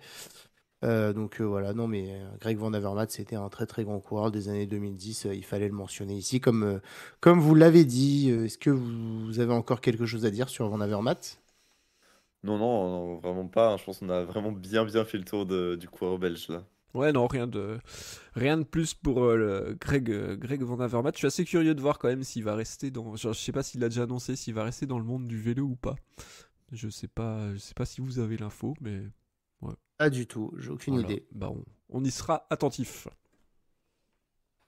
Donc voilà, non, mais Greg Van Avermaet, c'était un très très grand coureur des années 2010. Il fallait le mentionner ici, comme vous l'avez dit. Est-ce que vous avez encore quelque chose à dire sur Van Avermaet? Non, non, non, vraiment pas, hein. Je pense qu'on a vraiment bien fait le tour du coureur belge là. Ouais, non, rien de plus pour Greg Van Avermaet. Je suis assez curieux de voir quand même s'il va rester je sais pas s'il a déjà annoncé s'il va rester dans le monde du vélo ou pas. Je sais pas si vous avez l'info, mais ouais. Pas du tout, j'ai aucune idée. On y sera attentif.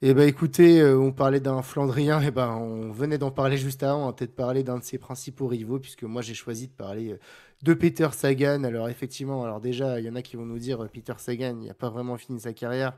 Écoutez, on parlait d'un Flandrien, on venait d'en parler juste avant. On va peut-être parler d'un de ses principaux rivaux, puisque moi j'ai choisi de parler de Peter Sagan. Alors effectivement, déjà, il y en a qui vont nous dire Peter Sagan, il n'a pas vraiment fini sa carrière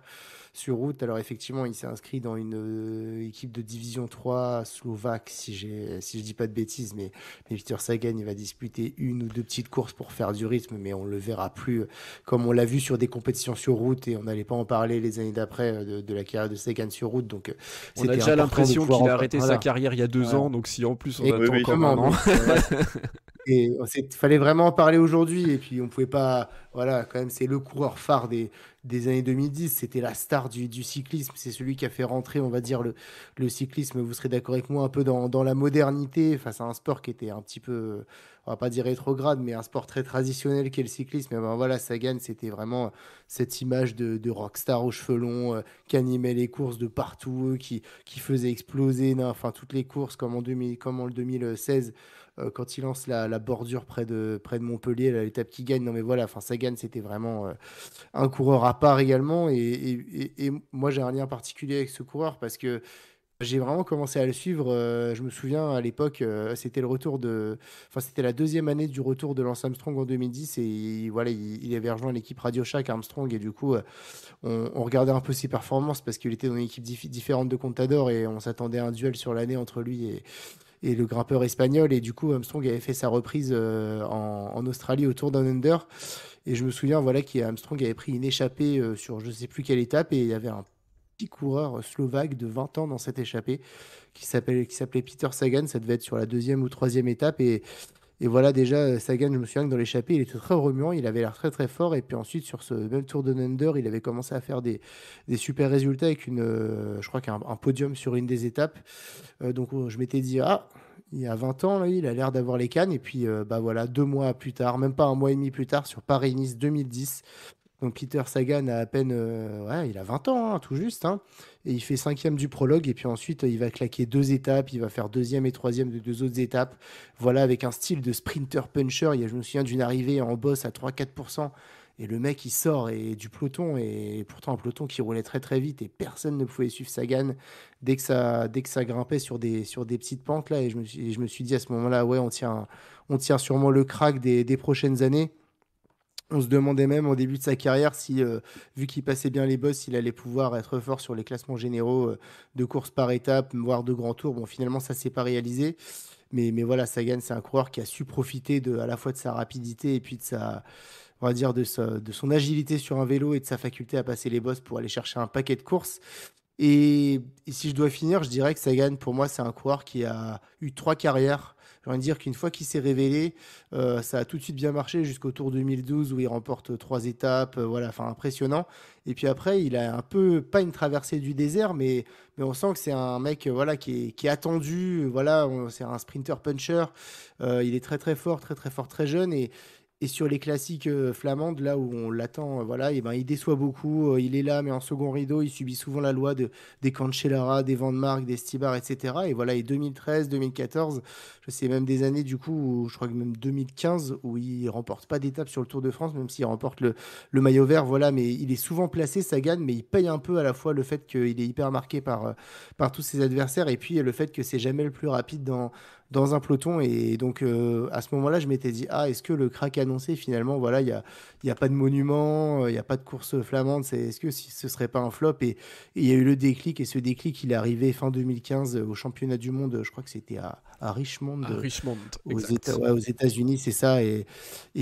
sur route. Alors effectivement, il s'est inscrit dans une équipe de division 3 slovaque, si je dis pas de bêtises, mais Peter Sagan, il va disputer une ou deux petites courses pour faire du rythme, mais on le verra plus comme on l'a vu sur des compétitions sur route, et on n'allait pas en parler les années d'après de la carrière de Sagan sur route. Donc on a déjà l'impression qu'il a arrêté sa carrière il y a 2 ans, donc si en plus on attend encore un an. Et il fallait vraiment en parler aujourd'hui, et puis on pouvait pas. Voilà, quand même, c'est le coureur phare des années 2010. C'était la star du cyclisme. C'est celui qui a fait rentrer, on va dire, le cyclisme, vous serez d'accord avec moi, un peu dans la modernité, face à un sport qui était un petit peu, on va pas dire rétrograde, mais un sport très traditionnel qu'est le cyclisme. Et voilà, Sagan, c'était vraiment cette image de rockstar aux cheveux longs, qui animait les courses de partout, qui faisait exploser toutes les courses, comme en 2016. Quand il lance la bordure près de Montpellier, l'étape qui gagne. Non mais voilà, Sagan, c'était vraiment un coureur à part également. Et moi, j'ai un lien particulier avec ce coureur, parce que j'ai vraiment commencé à le suivre. Je me souviens à l'époque, c'était c'était la deuxième année du retour de Lance Armstrong en 2010. Et voilà, il avait rejoint l'équipe Radio Shack Armstrong. Et du coup, on regardait un peu ses performances, parce qu'il était dans une équipe différente de Contador, et on s'attendait à un duel sur l'année entre lui et le grimpeur espagnol. Et du coup, Armstrong avait fait sa reprise en Australie au Tour Down Under. Et je me souviens, voilà, qu'Armstrong avait pris une échappée sur je sais plus quelle étape, et il y avait un petit coureur slovaque de 20 ans dans cette échappée qui s'appelait Peter Sagan. Ça devait être sur la deuxième ou troisième étape. Et voilà, déjà, Sagan, je me souviens que dans l'échappée, il était très remuant, il avait l'air très très fort. Et puis ensuite, sur ce même Tour de Under, il avait commencé à faire des super résultats avec je crois qu'un podium sur une des étapes. Donc je m'étais dit, ah, il y a 20 ans, là, il a l'air d'avoir les cannes. Et puis bah voilà, 2 mois plus tard, même pas un mois et demi plus tard, sur Paris-Nice 2010. Donc Peter Sagan a à peine, ouais, il a 20 ans, hein, tout juste, hein, et il fait cinquième du prologue, et puis ensuite il va claquer 2 étapes, il va faire deuxième et troisième de 2 autres étapes, voilà, avec un style de sprinter puncher. Je me souviens d'une arrivée en boss à 3-4%, et le mec il sort du peloton, et pourtant un peloton qui roulait très très vite, et personne ne pouvait suivre Sagan dès que ça grimpait sur des petites pentes là, et je me suis dit à ce moment-là, ouais, on tient sûrement le crack des prochaines années. On se demandait même au début de sa carrière si, vu qu'il passait bien les bosses, il allait pouvoir être fort sur les classements généraux de course par étape, voire de grands tours. Bon, finalement, ça s'est pas réalisé. Mais voilà, Sagan, c'est un coureur qui a su profiter à la fois de sa rapidité et puis on va dire, de son agilité sur un vélo et de sa faculté à passer les bosses pour aller chercher un paquet de courses. Et si je dois finir, je dirais que Sagan, pour moi, c'est un coureur qui a eu 3 carrières. J'ai envie de dire qu'une fois qu'il s'est révélé, ça a tout de suite bien marché jusqu'au Tour 2012 où il remporte 3 étapes, voilà, enfin impressionnant. Et puis après, il a un peu, pas une traversée du désert, mais on sent que c'est un mec voilà, qui est attendu. Voilà, c'est un sprinter puncher. Il est très très fort, très très fort, très jeune. Et sur les classiques flamandes, là où on l'attend, voilà, et ben, il déçoit beaucoup. Il est là, mais en second rideau, il subit souvent la loi des Cancellara, des Van Mark, des Stibar, etc. Et voilà, et 2013, 2014, je sais même des années du coup, je crois que même 2015, où il remporte pas d'étape sur le Tour de France, même s'il remporte le maillot vert, voilà, mais il est souvent placé, Sagan, mais il paye un peu à la fois le fait qu'il est hyper marqué par tous ses adversaires, et puis le fait que c'est jamais le plus rapide dans un peloton. Et donc, à ce moment-là, je m'étais dit, ah, est-ce que le crack annoncé, finalement, voilà, il y a pas de monument, il n'y a pas de course flamande, est-ce que ce serait pas un flop? Et il y a eu le déclic, et ce déclic, il est arrivé fin 2015 au championnat du monde, je crois que c'était à Richmond, À Richmond, Ouais, aux États-Unis, c'est ça. Et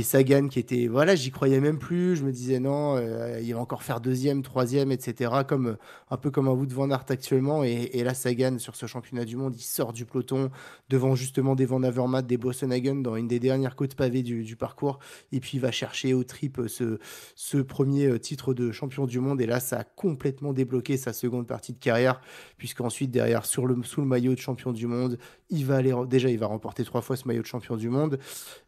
Sagan qui était, voilà, j'y croyais même plus. Je me disais non, il va encore faire deuxième, troisième, etc. Un peu comme un Wout van Aert actuellement. Et là, Sagan sur ce championnat du monde, il sort du peloton devant justement des Van Avermaet, des Boasson-Hagen dans une des dernières côtes pavées du parcours. Et puis il va chercher au trip ce premier titre de champion du monde. Et là, ça a complètement débloqué sa seconde partie de carrière, puisqu'ensuite derrière, sous le maillot de champion du monde, déjà, il va remporter 3 fois ce maillot de champion du monde,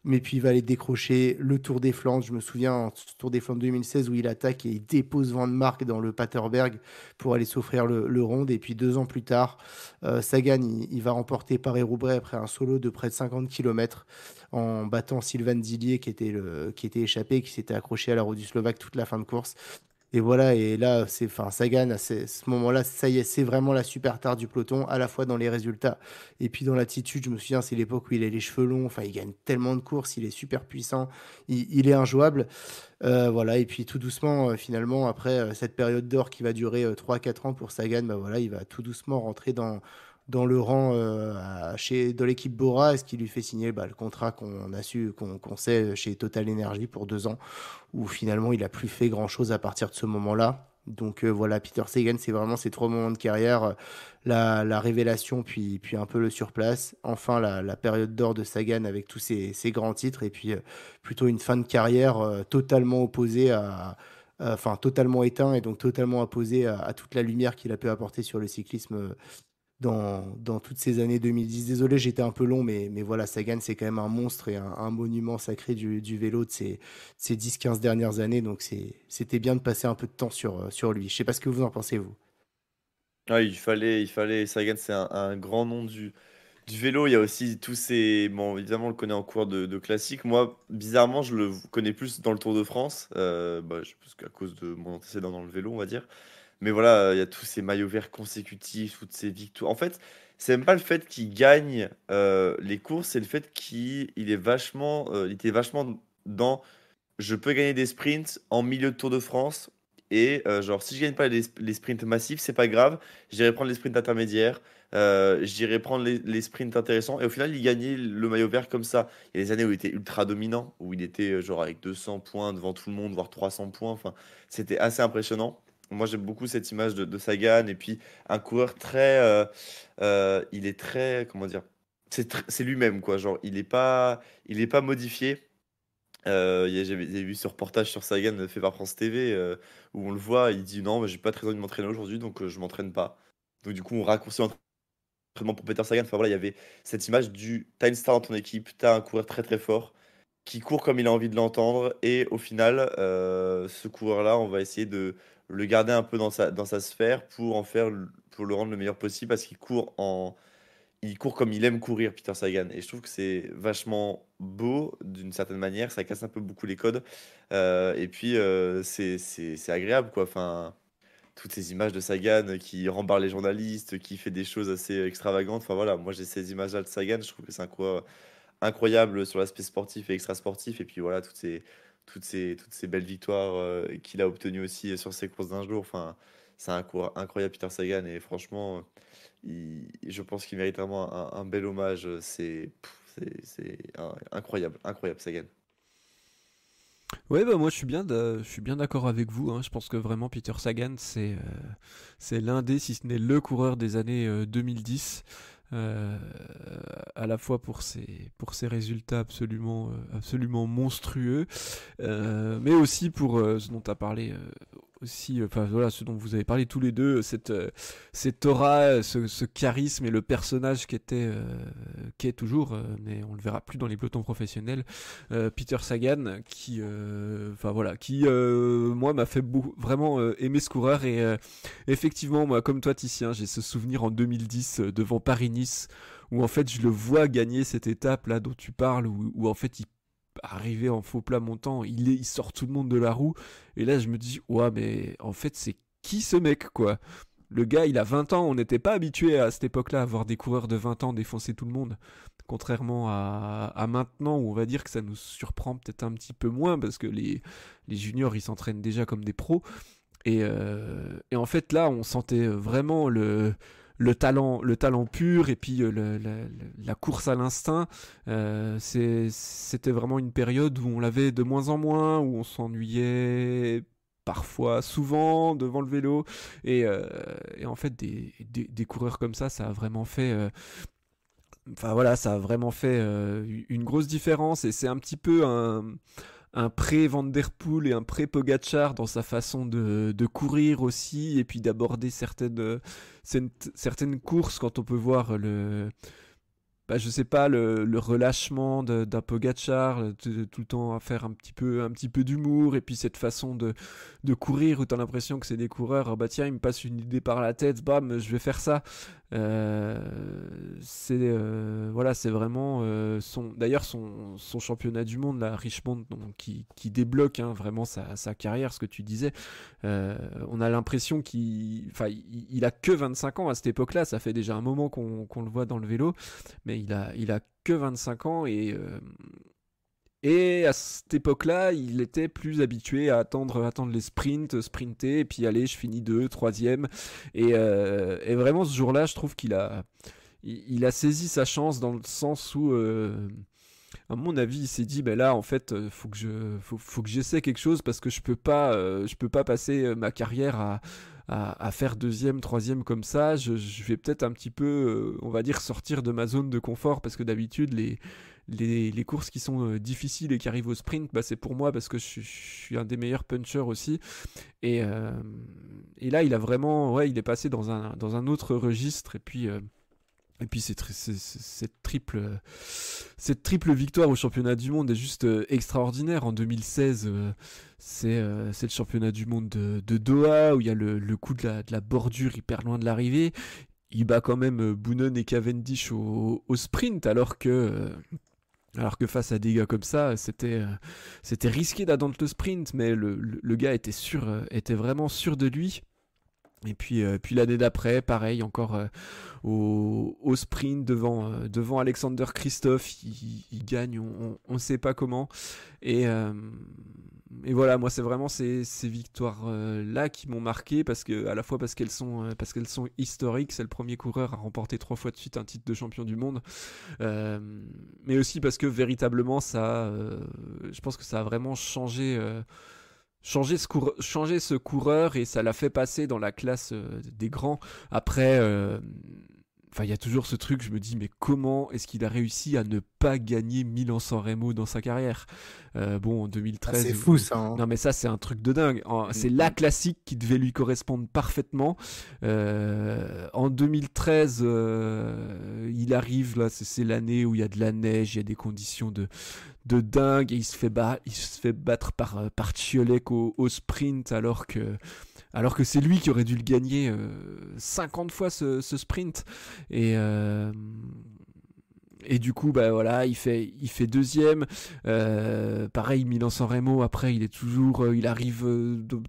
mais puis il va aller décrocher le Tour des Flandres. Je me souviens, Tour des Flandres 2016, où il attaque et il dépose Van Mark dans le Paterberg pour aller s'offrir le Ronde. Et puis 2 ans plus tard, Sagan, il va remporter Paris-Roubaix après un solo de près de 50 km en battant Sylvain Dillier qui était échappé, qui s'était accroché à la roue du Slovaque toute la fin de course. Et voilà, et là, enfin, Sagan, à ce moment-là, ça y est, c'est vraiment la superstar du peloton, à la fois dans les résultats et puis dans l'attitude. Je me souviens, c'est l'époque où il a les cheveux longs, enfin, il gagne tellement de courses, il est super puissant, il est injouable. Voilà, et puis tout doucement, finalement, après cette période d'or qui va durer 3-4 ans pour Sagan, bah voilà, il va tout doucement rentrer dans le rang dans l'équipe Bora, ce qui lui fait signer le contrat qu'on sait chez Total Energy pour 2 ans, où finalement il a plus fait grand-chose à partir de ce moment-là. Donc voilà, Peter Sagan, c'est vraiment ces 3 moments de carrière, la révélation, puis un peu le surplace. Enfin, la période d'or de Sagan avec tous ses grands titres, et puis plutôt une fin de carrière totalement opposée enfin totalement éteint, et donc totalement opposé à toute la lumière qu'il a pu apporter sur le cyclisme dans toutes ces années 2010. Désolé, j'étais un peu long, mais voilà, Sagan, c'est quand même un monstre et un monument sacré du vélo de ces 10-15 dernières années. Donc c'était bien de passer un peu de temps sur lui. Je sais pas ce que vous en pensez, vous. Ah, il fallait. Sagan, c'est un grand nom du vélo. Il y a aussi tous ces. Bon, évidemment, on le connaît en cours de classique. Moi, bizarrement, je le connais plus dans le Tour de France. Je pense qu'à cause de mon antécédent dans le vélo, on va dire. Mais voilà, il y a tous ces maillots verts consécutifs, toutes ces victoires. En fait, c'est même pas le fait qu'il gagne les courses, c'est le fait il était vachement dans je peux gagner des sprints en milieu de Tour de France. Et genre, si je gagne pas les sprints massifs, c'est pas grave. J'irai prendre les sprints intermédiaires. J'irai prendre les sprints intéressants. Et au final, il gagnait le maillot vert comme ça. Il y a des années où il était ultra dominant, où il était genre avec 200 points devant tout le monde, voire 300 points. Enfin, c'était assez impressionnant. Moi, j'aime beaucoup cette image de Sagan. Et puis, un coureur très. Il est très. Comment dire? C'est lui-même, quoi. Genre, il est pas modifié. J'avais vu ce reportage sur Sagan fait par France TV où on le voit. Il dit non, mais j'ai pas très envie de m'entraîner aujourd'hui, donc je m'entraîne pas. Donc, du coup, on raccourcit l'entraînement pour Peter Sagan. Enfin, voilà, il y avait cette image du. T'as une star dans ton équipe, t'as un coureur très très fort qui court comme il a envie de l'entendre. Et au final, ce coureur-là, on va essayer de le garder un peu dans sa sphère pour pour le rendre le meilleur possible parce il court comme il aime courir, Peter Sagan. Et je trouve que c'est vachement beau d'une certaine manière. Ça casse un peu beaucoup les codes. Et puis, c'est agréable, quoi. Enfin, toutes ces images de Sagan qui rembarre les journalistes, qui fait des choses assez extravagantes. Enfin, voilà, moi, j'ai ces images-là de Sagan. Je trouve que c'est un coureur incroyable sur l'aspect sportif et extra-sportif. Et puis voilà, toutes ces belles victoires qu'il a obtenues aussi sur ses courses d'un jour. Enfin, c'est un coureur incroyable, Peter Sagan. Et franchement, je pense qu'il mérite vraiment un bel hommage. Incroyable, incroyable, Sagan. Ouais, bah moi je suis bien d'accord avec vous, hein. Je pense que vraiment Peter Sagan, c'est l'un des, si ce n'est le coureur des années 2010, euh, à la fois pour ses résultats absolument monstrueux, mais aussi pour ce dont tu as parlé aussi, enfin voilà, ce dont vous avez parlé tous les deux, cette aura, ce charisme et le personnage qui est toujours, mais on le verra plus dans les pelotons professionnels, Peter Sagan, enfin voilà, qui moi m'a fait vraiment aimer ce coureur et effectivement moi comme toi Titien, j'ai ce souvenir en 2010 devant Paris-Nice où en fait je le vois gagner cette étape là dont tu parles où en fait il arrivé en faux plat montant, il sort tout le monde de la roue et là je me dis ouais mais en fait c'est qui ce mec quoi. Le gars, il a 20 ans, on n'était pas habitué à cette époque-là à voir des coureurs de 20 ans défoncer tout le monde. Contrairement à maintenant, où on va dire que ça nous surprend peut-être un petit peu moins, parce que les juniors, ils s'entraînent déjà comme des pros. Et en fait, là, on sentait vraiment le talent pur, et puis la course à l'instinct. C'était vraiment une période où on l'avait de moins en moins, où on s'ennuyait parfois souvent devant le vélo et en fait des coureurs comme ça a vraiment fait enfin voilà, ça a vraiment fait une grosse différence et c'est un petit peu un pré-Van Der Poel et un pré-Pogacar dans sa façon de courir aussi et puis d'aborder certaines courses quand on peut voir bah, je sais pas, le relâchement d'un Pogacar, tout le temps à faire un petit peu d'humour, et puis cette façon de courir où t'as l'impression que c'est des coureurs, ah bah tiens, il me passe une idée par la tête, bam, je vais faire ça. Voilà, c'est vraiment d'ailleurs son championnat du monde, là, Richmond, donc, qui débloque hein, vraiment sa carrière, ce que tu disais. On a l'impression il a que 25 ans à cette époque-là, ça fait déjà un moment qu'on le voit dans le vélo mais il a que 25 ans et à cette époque-là, il était plus habitué à attendre les sprinter, et puis allez, je finis 2, 3e. Et vraiment, ce jour-là, je trouve il a saisi sa chance dans le sens où, à mon avis, il s'est dit, ben là, en fait, faut que j'essaie quelque chose parce que je peux pas passer ma carrière à faire deuxième, troisième comme ça. Je vais peut-être un petit peu, on va dire, sortir de ma zone de confort parce que d'habitude, les courses qui sont difficiles et qui arrivent au sprint, bah, c'est pour moi parce que je suis un des meilleurs punchers aussi. Et là, il a vraiment, ouais, il est passé dans un autre registre et puis cette triple victoire au championnat du monde est juste extraordinaire. En 2016, c'est le championnat du monde de Doha où il y a le coup de la bordure hyper loin de l'arrivée. Il bat quand même Boonen et Cavendish au sprint alors que face à des gars comme ça, c'était risqué d'attendre le sprint, mais le gars était vraiment sûr de lui. Et puis l'année d'après, pareil, encore au sprint devant Alexander Kristoff, il gagne, on ne sait pas comment. Et voilà, moi c'est vraiment ces victoires là qui m'ont marqué à la fois parce qu'elles sont historiques. C'est le premier coureur à remporter 3 fois de suite un titre de champion du monde, mais aussi parce que véritablement je pense que ça a vraiment changé. changer ce coureur et ça l'a fait passer dans la classe des grands. Après, il y a toujours ce truc, je me dis, mais comment est-ce qu'il a réussi à ne pas gagner Milan-San Remo dans sa carrière? En 2013... c'est fou ça. Non, mais ça, c'est un truc de dingue. C'est la classique qui devait lui correspondre parfaitement. En 2013, il arrive, là, c'est l'année où il y a de la neige, il y a des conditions de dingue, et il se fait battre par Ciolek au sprint, alors que c'est lui qui aurait dû le gagner 50 fois ce sprint. Et du coup, il fait deuxième. Pareil, Milan-San Remo. Après, il arrive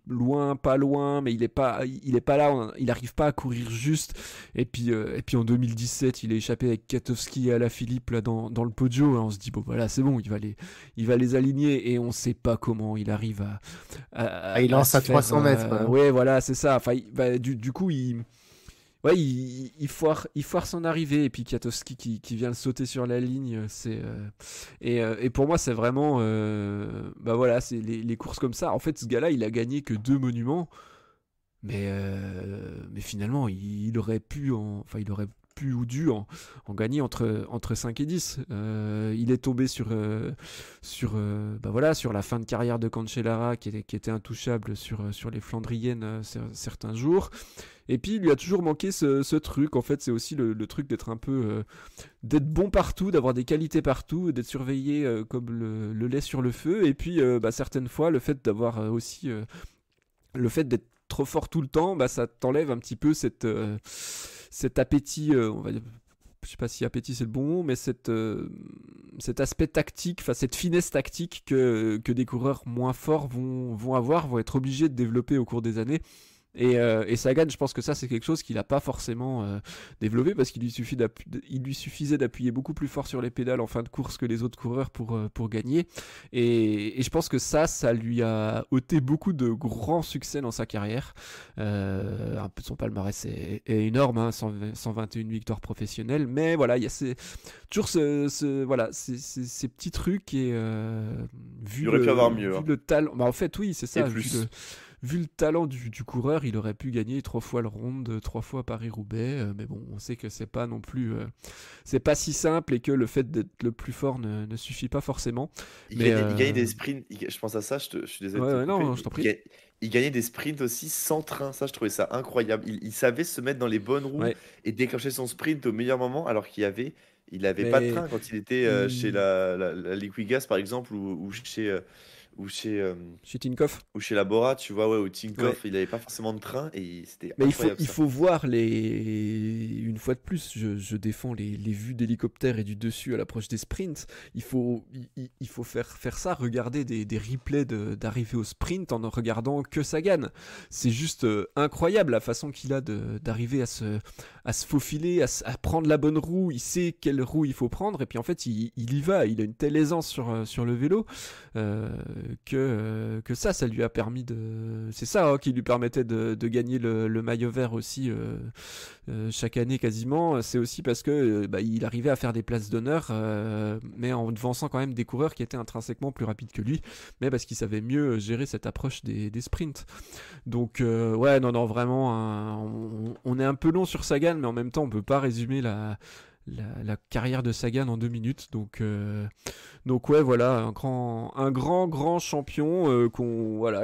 loin, pas loin, mais il est pas là. Il n'arrive pas à courir juste. Et puis en 2017, il est échappé avec Katowski et Alaphilippe là dans le Poggio. On se dit c'est bon, il va les aligner. Et on sait pas comment il arrive il lance à 300 mètres. Ouais, voilà, c'est ça. Enfin, du coup, il foire son arrivée, et puis Katowski qui vient le sauter sur la ligne, et pour moi c'est vraiment c'est les courses comme ça. En fait, ce gars-là, il a gagné que 2 monuments, mais finalement il aurait pu ou dû en gagner entre 5 et 10. Il est tombé sur la fin de carrière de Cancellara qui était intouchable sur les Flandriennes certains jours. Et puis il lui a toujours manqué ce truc. En fait, c'est aussi le truc d'être un peu d'être bon partout, d'avoir des qualités partout, d'être surveillé comme le lait sur le feu. Et puis certaines fois, le fait d'avoir aussi le fait d'être trop fort tout le temps, ça t'enlève un petit peu cet appétit, on va dire, je sais pas si appétit c'est le bon mot, mais cet aspect tactique, cette finesse tactique que des coureurs moins forts vont être obligés de développer au cours des années. Et Sagan, je pense que ça c'est quelque chose qu'il n'a pas forcément développé, parce qu'il lui suffisait d'appuyer beaucoup plus fort sur les pédales en fin de course que les autres coureurs pour gagner. Et je pense que ça lui a ôté beaucoup de grands succès dans sa carrière. Un peu son palmarès est énorme, 121 victoires professionnelles, mais voilà, il y a toujours ces petits trucs, et il aurait pu avoir mieux, vu le talent, en fait oui, c'est ça, vu le talent du coureur, il aurait pu gagner 3 fois le Ronde, 3 fois Paris-Roubaix, mais bon, on sait que c'est pas non plus, c'est pas si simple, et que le fait d'être le plus fort ne suffit pas forcément. Il gagnait des sprints, je pense à ça, je suis désolé. Ouais, non, je t'en prie. Il gagnait des sprints aussi sans train, ça je trouvais ça incroyable. Il savait se mettre dans les bonnes roues et déclencher son sprint au meilleur moment, alors il avait pas de train quand il était chez la Liquigas par exemple, ou chez Tinkoff, ou chez Labora, tu vois, ou Tinkoff, il n'avait pas forcément de train, et c'était incroyable. Il faut voir une fois de plus, je défends les vues d'hélicoptère et du dessus à l'approche des sprints. Il faut faire ça, regarder des replays d'arrivée au sprint en ne regardant que Sagan. C'est juste incroyable la façon qu'il a d'arriver à se faufiler, à prendre la bonne roue. Il sait quelle roue il faut prendre, et puis en fait il y va. Il a une telle aisance sur le vélo que ça lui a permis c'est ça qui lui permettait de gagner le maillot vert aussi chaque année quasiment. C'est aussi parce que il arrivait à faire des places d'honneur, mais en devançant quand même des coureurs qui étaient intrinsèquement plus rapides que lui, mais parce qu'il savait mieux gérer cette approche des sprints. Donc non, vraiment on est un peu long sur Sagan, mais en même temps on peut pas résumer la carrière de Sagan en 2 minutes. Donc ouais, voilà, un grand champion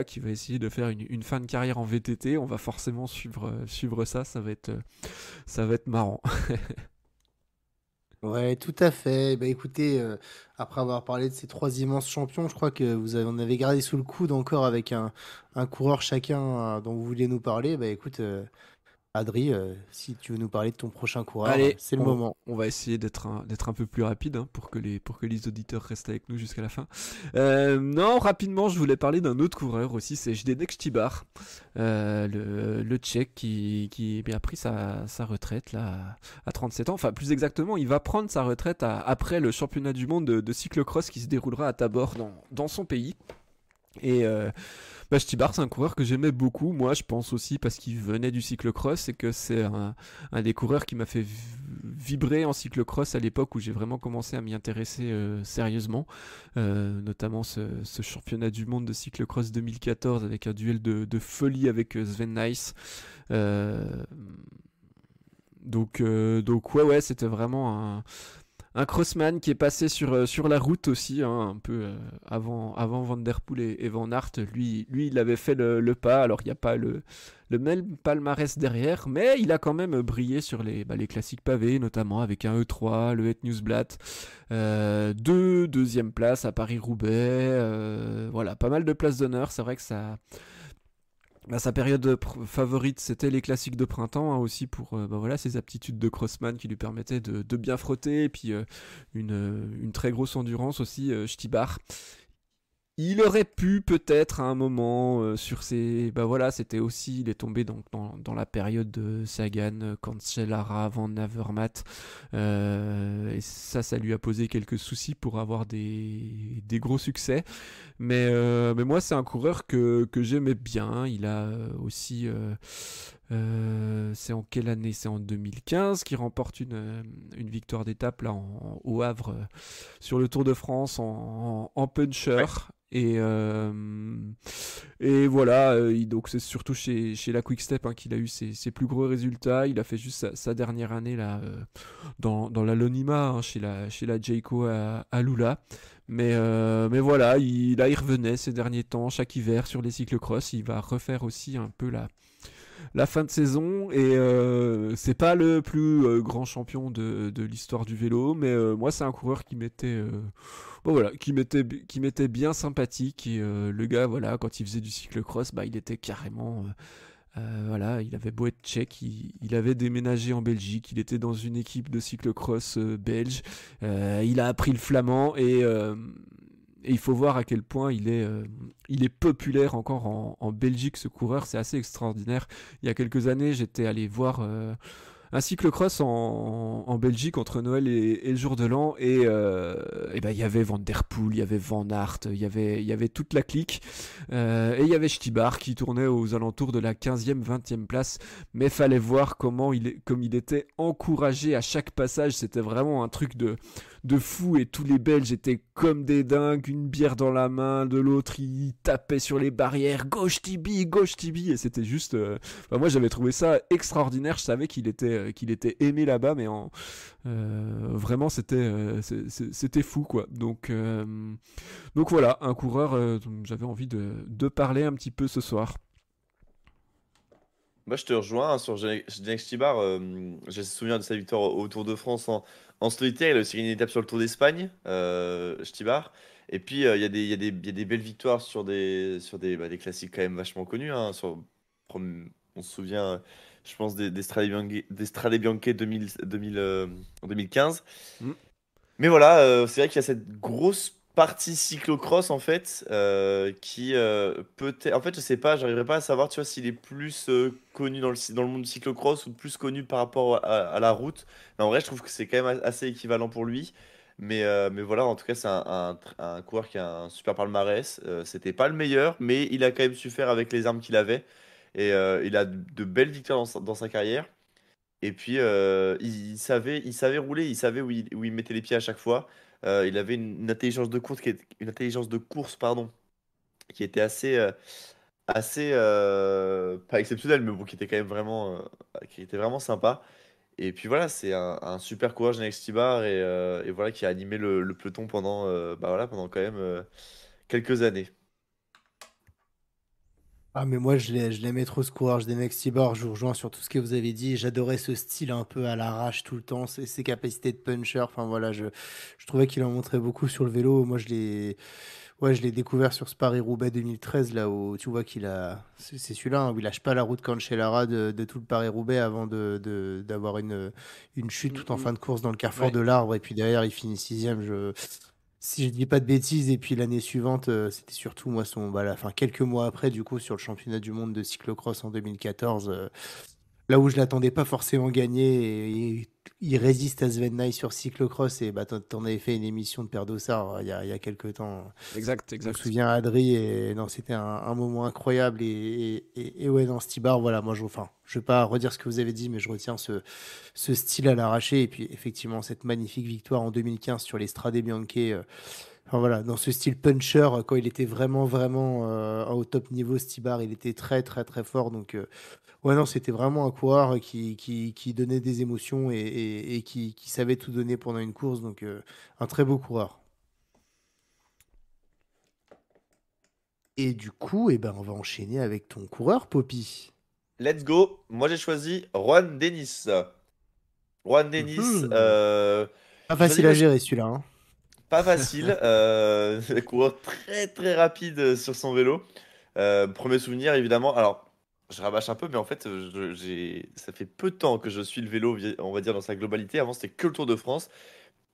qui va essayer de faire une fin de carrière en VTT. On va forcément suivre ça. Ça va être marrant. Ouais, tout à fait. Écoutez, après avoir parlé de ces 3 immenses champions, je crois que vous en avez gardé sous le coude encore avec un coureur chacun dont vous voulez nous parler. Écoute, Adri, si tu veux nous parler de ton prochain coureur, allez, c'est le moment. On va essayer d'être un peu plus rapide, pour que les auditeurs restent avec nous jusqu'à la fin. Non, rapidement, je voulais parler d'un autre coureur aussi, c'est Zdeněk Štibar, le Tchèque qui a pris sa retraite là, à 37 ans. Enfin, plus exactement, il va prendre sa retraite après le championnat du monde de cyclocross qui se déroulera à Tabor dans son pays. Et Štibar, c'est un coureur que j'aimais beaucoup, moi je pense aussi parce qu'il venait du cyclocross, et que c'est un des coureurs qui m'a fait vibré en cyclocross à l'époque où j'ai vraiment commencé à m'y intéresser sérieusement, notamment ce championnat du monde de cyclocross 2014 avec un duel de folie avec Sven Nys. Donc ouais, c'était vraiment un crossman qui est passé sur la route aussi, hein, un peu avant Van Der Poel et Van Aert. Lui, il avait fait le pas. Alors, il n'y a pas le même palmarès derrière, mais il a quand même brillé sur les classiques pavés, notamment avec un E3, le Het Nieuwsblad, deuxième place à Paris-Roubaix. Voilà, pas mal de places d'honneur. C'est vrai que ça... sa période favorite, c'était les classiques de printemps, hein, aussi pour voilà, ses aptitudes de crossman qui lui permettaient de bien frotter, et puis une très grosse endurance aussi, Stibar. Il aurait pu peut-être à un moment sur ses... voilà, c'était aussi... Il est tombé donc dans la période de Sagan, Cancellara, Van Avermaet. Et ça lui a posé quelques soucis pour avoir des gros succès. Mais moi, c'est un coureur que j'aimais bien. Il a aussi... c'est en quelle année? C'est en 2015 qu'il remporte une victoire d'étape là, au Havre sur le Tour de France en puncher. Ouais. Et voilà, donc c'est surtout chez la Quick Step, hein, qu'il a eu ses plus gros résultats. Il a fait juste sa dernière année là, dans l'anonymat, hein, chez la Jayco à Lula. Mais voilà, il revenait ces derniers temps, chaque hiver sur les cyclocross. Il va refaire aussi un peu la fin de saison, et c'est pas le plus grand champion de l'histoire du vélo, mais moi c'est un coureur qui m'était bien sympathique, et le gars, voilà, quand il faisait du cyclocross, il était carrément voilà, il avait beau être tchèque, il avait déménagé en Belgique, il était dans une équipe de cyclocross belge, il a appris le flamand, et il faut voir à quel point il est populaire encore en Belgique, ce coureur. C'est assez extraordinaire. Il y a quelques années, j'étais allé voir un cyclocross en Belgique entre Noël et le jour de l'an, et il y avait Van Der Poel, il y avait Van Aert, il y avait toute la clique, et il y avait Stibar qui tournait aux alentours de la 15e, 20e place, mais fallait voir comme il était encouragé à chaque passage. C'était vraiment un truc de fou, et tous les Belges étaient comme des dingues, une bière dans la main de l'autre, ils tapaient sur les barrières, gauche Tibi, et c'était juste moi j'avais trouvé ça extraordinaire. Je savais qu'il était aimé là-bas, mais vraiment c'était fou, quoi. Donc voilà, un coureur dont j'avais envie de parler un petit peu ce soir. Moi, je te rejoins, hein, sur Zdeněk Štibar. J'ai souvenir de sa victoire au Tour de France en solitaire. Il a aussi gagné une étape sur le Tour d'Espagne, Štibar. Et puis, il y a des belles victoires sur des classiques quand même vachement connus, hein. On se souvient, je pense, des Strade Bianche en 2015. Mm. Mais voilà, c'est vrai qu'il y a cette grosse partie cyclocross en fait, qui peut-être, en fait, je sais pas, j'arriverai pas à savoir, tu vois, s'il est plus connu dans le monde du cyclocross ou plus connu par rapport à la route. Mais en vrai, je trouve que c'est quand même assez équivalent pour lui. Mais voilà, en tout cas, c'est un coureur qui a un super palmarès. C'était pas le meilleur, mais il a quand même su faire avec les armes qu'il avait. Et il a de belles victoires dans sa carrière. Et puis, il savait rouler, il savait où il mettait les pieds à chaque fois. Il avait une intelligence de course pardon, qui était assez pas exceptionnelle, mais bon, qui était vraiment sympa. Et puis voilà, c'est un super coureur, Genix Tibar, et voilà, qui a animé le peloton pendant quand même quelques années. Ah, mais moi, je l'aimais trop ce coureur, Zdeněk Štibar. Je vous rejoins sur tout ce que vous avez dit. J'adorais ce style un peu à l'arrache tout le temps, ses capacités de puncher. Enfin voilà, je trouvais qu'il en montrait beaucoup sur le vélo. Moi, je l'ai découvert sur ce Paris-Roubaix 2013, là où tu vois qu'il a. C'est celui-là, hein, où il lâche pas la route Cancellara de tout le Paris-Roubaix avant d'avoir une chute tout en fin de course dans le carrefour Ouais. de l'Arbre. Et puis derrière, il finit sixième. Si je dis pas de bêtises, et puis l'année suivante, c'était surtout moi quelques mois après, du coup, sur le championnat du monde de cyclocross en 2014. là où je l'attendais pas forcément gagner, et il résiste à Sven Nys sur cyclocross, et bah t'en avais fait une émission de Père Dossard il y a quelques temps. Exact, Je me exact. souviens, Adri, et non, c'était un moment incroyable. Et ouais, dans Stibar, voilà, moi, je vais pas redire ce que vous avez dit, mais je retiens ce style à l'arraché. Et puis, effectivement, cette magnifique victoire en 2015 sur les Strade Bianche. Enfin, voilà, dans ce style puncher, quand il était vraiment, vraiment au top niveau, Stibar, il était très, très, très fort. Donc, ouais, non, c'était vraiment un coureur qui donnait des émotions et qui savait tout donner pendant une course. Donc, un très beau coureur. Et du coup, eh ben, on va enchaîner avec ton coureur, Poppy. Let's go. Moi, j'ai choisi Juan Dennis. Juan Dennis, Mhm. Pas j'ai choisi facile à parce que gérer celui-là, hein. pas facile. Un coureur très très rapide sur son vélo. Premier souvenir, évidemment. Alors, je rabâche un peu, mais en fait, ça fait peu de temps que je suis le vélo, on va dire, dans sa globalité. Avant, c'était que le Tour de France.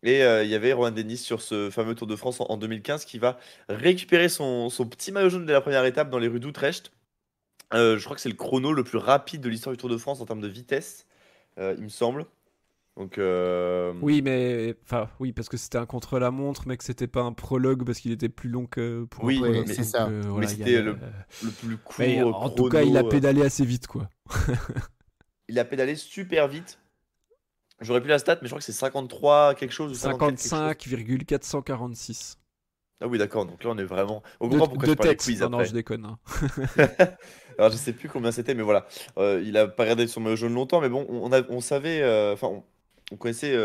Et il y avait Rohan Dennis sur ce fameux Tour de France en 2015 qui va récupérer son petit maillot jaune dès la première étape dans les rues d'Utrecht. Je crois que c'est le chrono le plus rapide de l'histoire du Tour de France en termes de vitesse, il me semble. Donc, Oui, mais enfin, oui, parce que c'était un contre-la-montre, mais que c'était pas un prologue parce qu'il était plus long que pour un oui, Ouais, prologue. c'est mais, Donc ça. mais voilà, il y a c'était le plus mais court en tout cas, il a chrono. pédalé assez vite, quoi. Il a pédalé super vite. J'aurais pu la stat, mais je crois que c'est 53 quelque chose ou 54 quelque chose. 55,446. Ah oui, d'accord. Donc là, on est vraiment. On De, comprend pourquoi de je parlais tête. quiz Non, non, je après. déconne, hein. Alors, je sais plus combien c'était, mais voilà. Il a pas gardé son maillot jaune longtemps, mais bon, on savait. Enfin, on connaissait.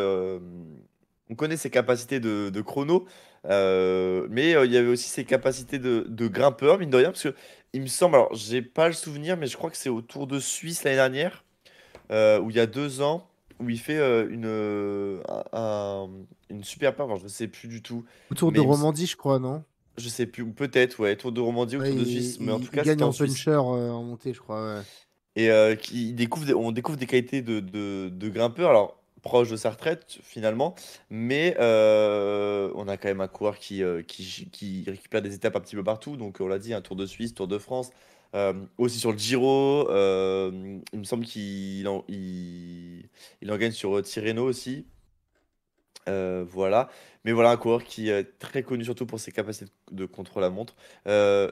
On connaît ses capacités de chrono, mais il y avait aussi ses capacités de grimpeur, mine de rien, parce que il me semble. Alors, j'ai pas le souvenir, mais je crois que c'est au Tour de Suisse l'année dernière, où il y a 2 ans, où il fait une super perf. Alors, je ne sais plus du tout, Autour de mais Romandie, je crois, non? je sais plus, ou peut-être, ouais, Tour de Romandie ou Ouais, Tour de Suisse, mais en tout il cas, gagne c'était en en Suisse. puncher en montée, je crois. Ouais. Et on découvre des qualités de grimpeur, alors proche de sa retraite finalement, mais on a quand même un coureur qui récupère des étapes un petit peu partout. Donc on l'a dit, un Tour de Suisse, Tour de France, aussi sur le Giro. Il me semble il en gagne sur Tirreno aussi. Voilà. Mais voilà, un coureur qui est très connu surtout pour ses capacités de contre-la-montre.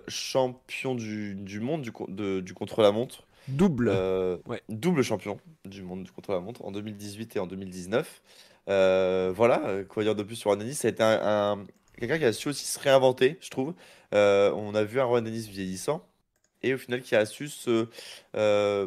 Champion du monde du contre-la-montre. Double. Euh, Ouais. Double champion du monde du contre-la-montre en 2018 et en 2019. Voilà, quoi dire de plus sur Juan Dennis? Ça a été quelqu'un qui a su aussi se réinventer, je trouve. On a vu un Juan Dennis vieillissant et au final qui a su euh,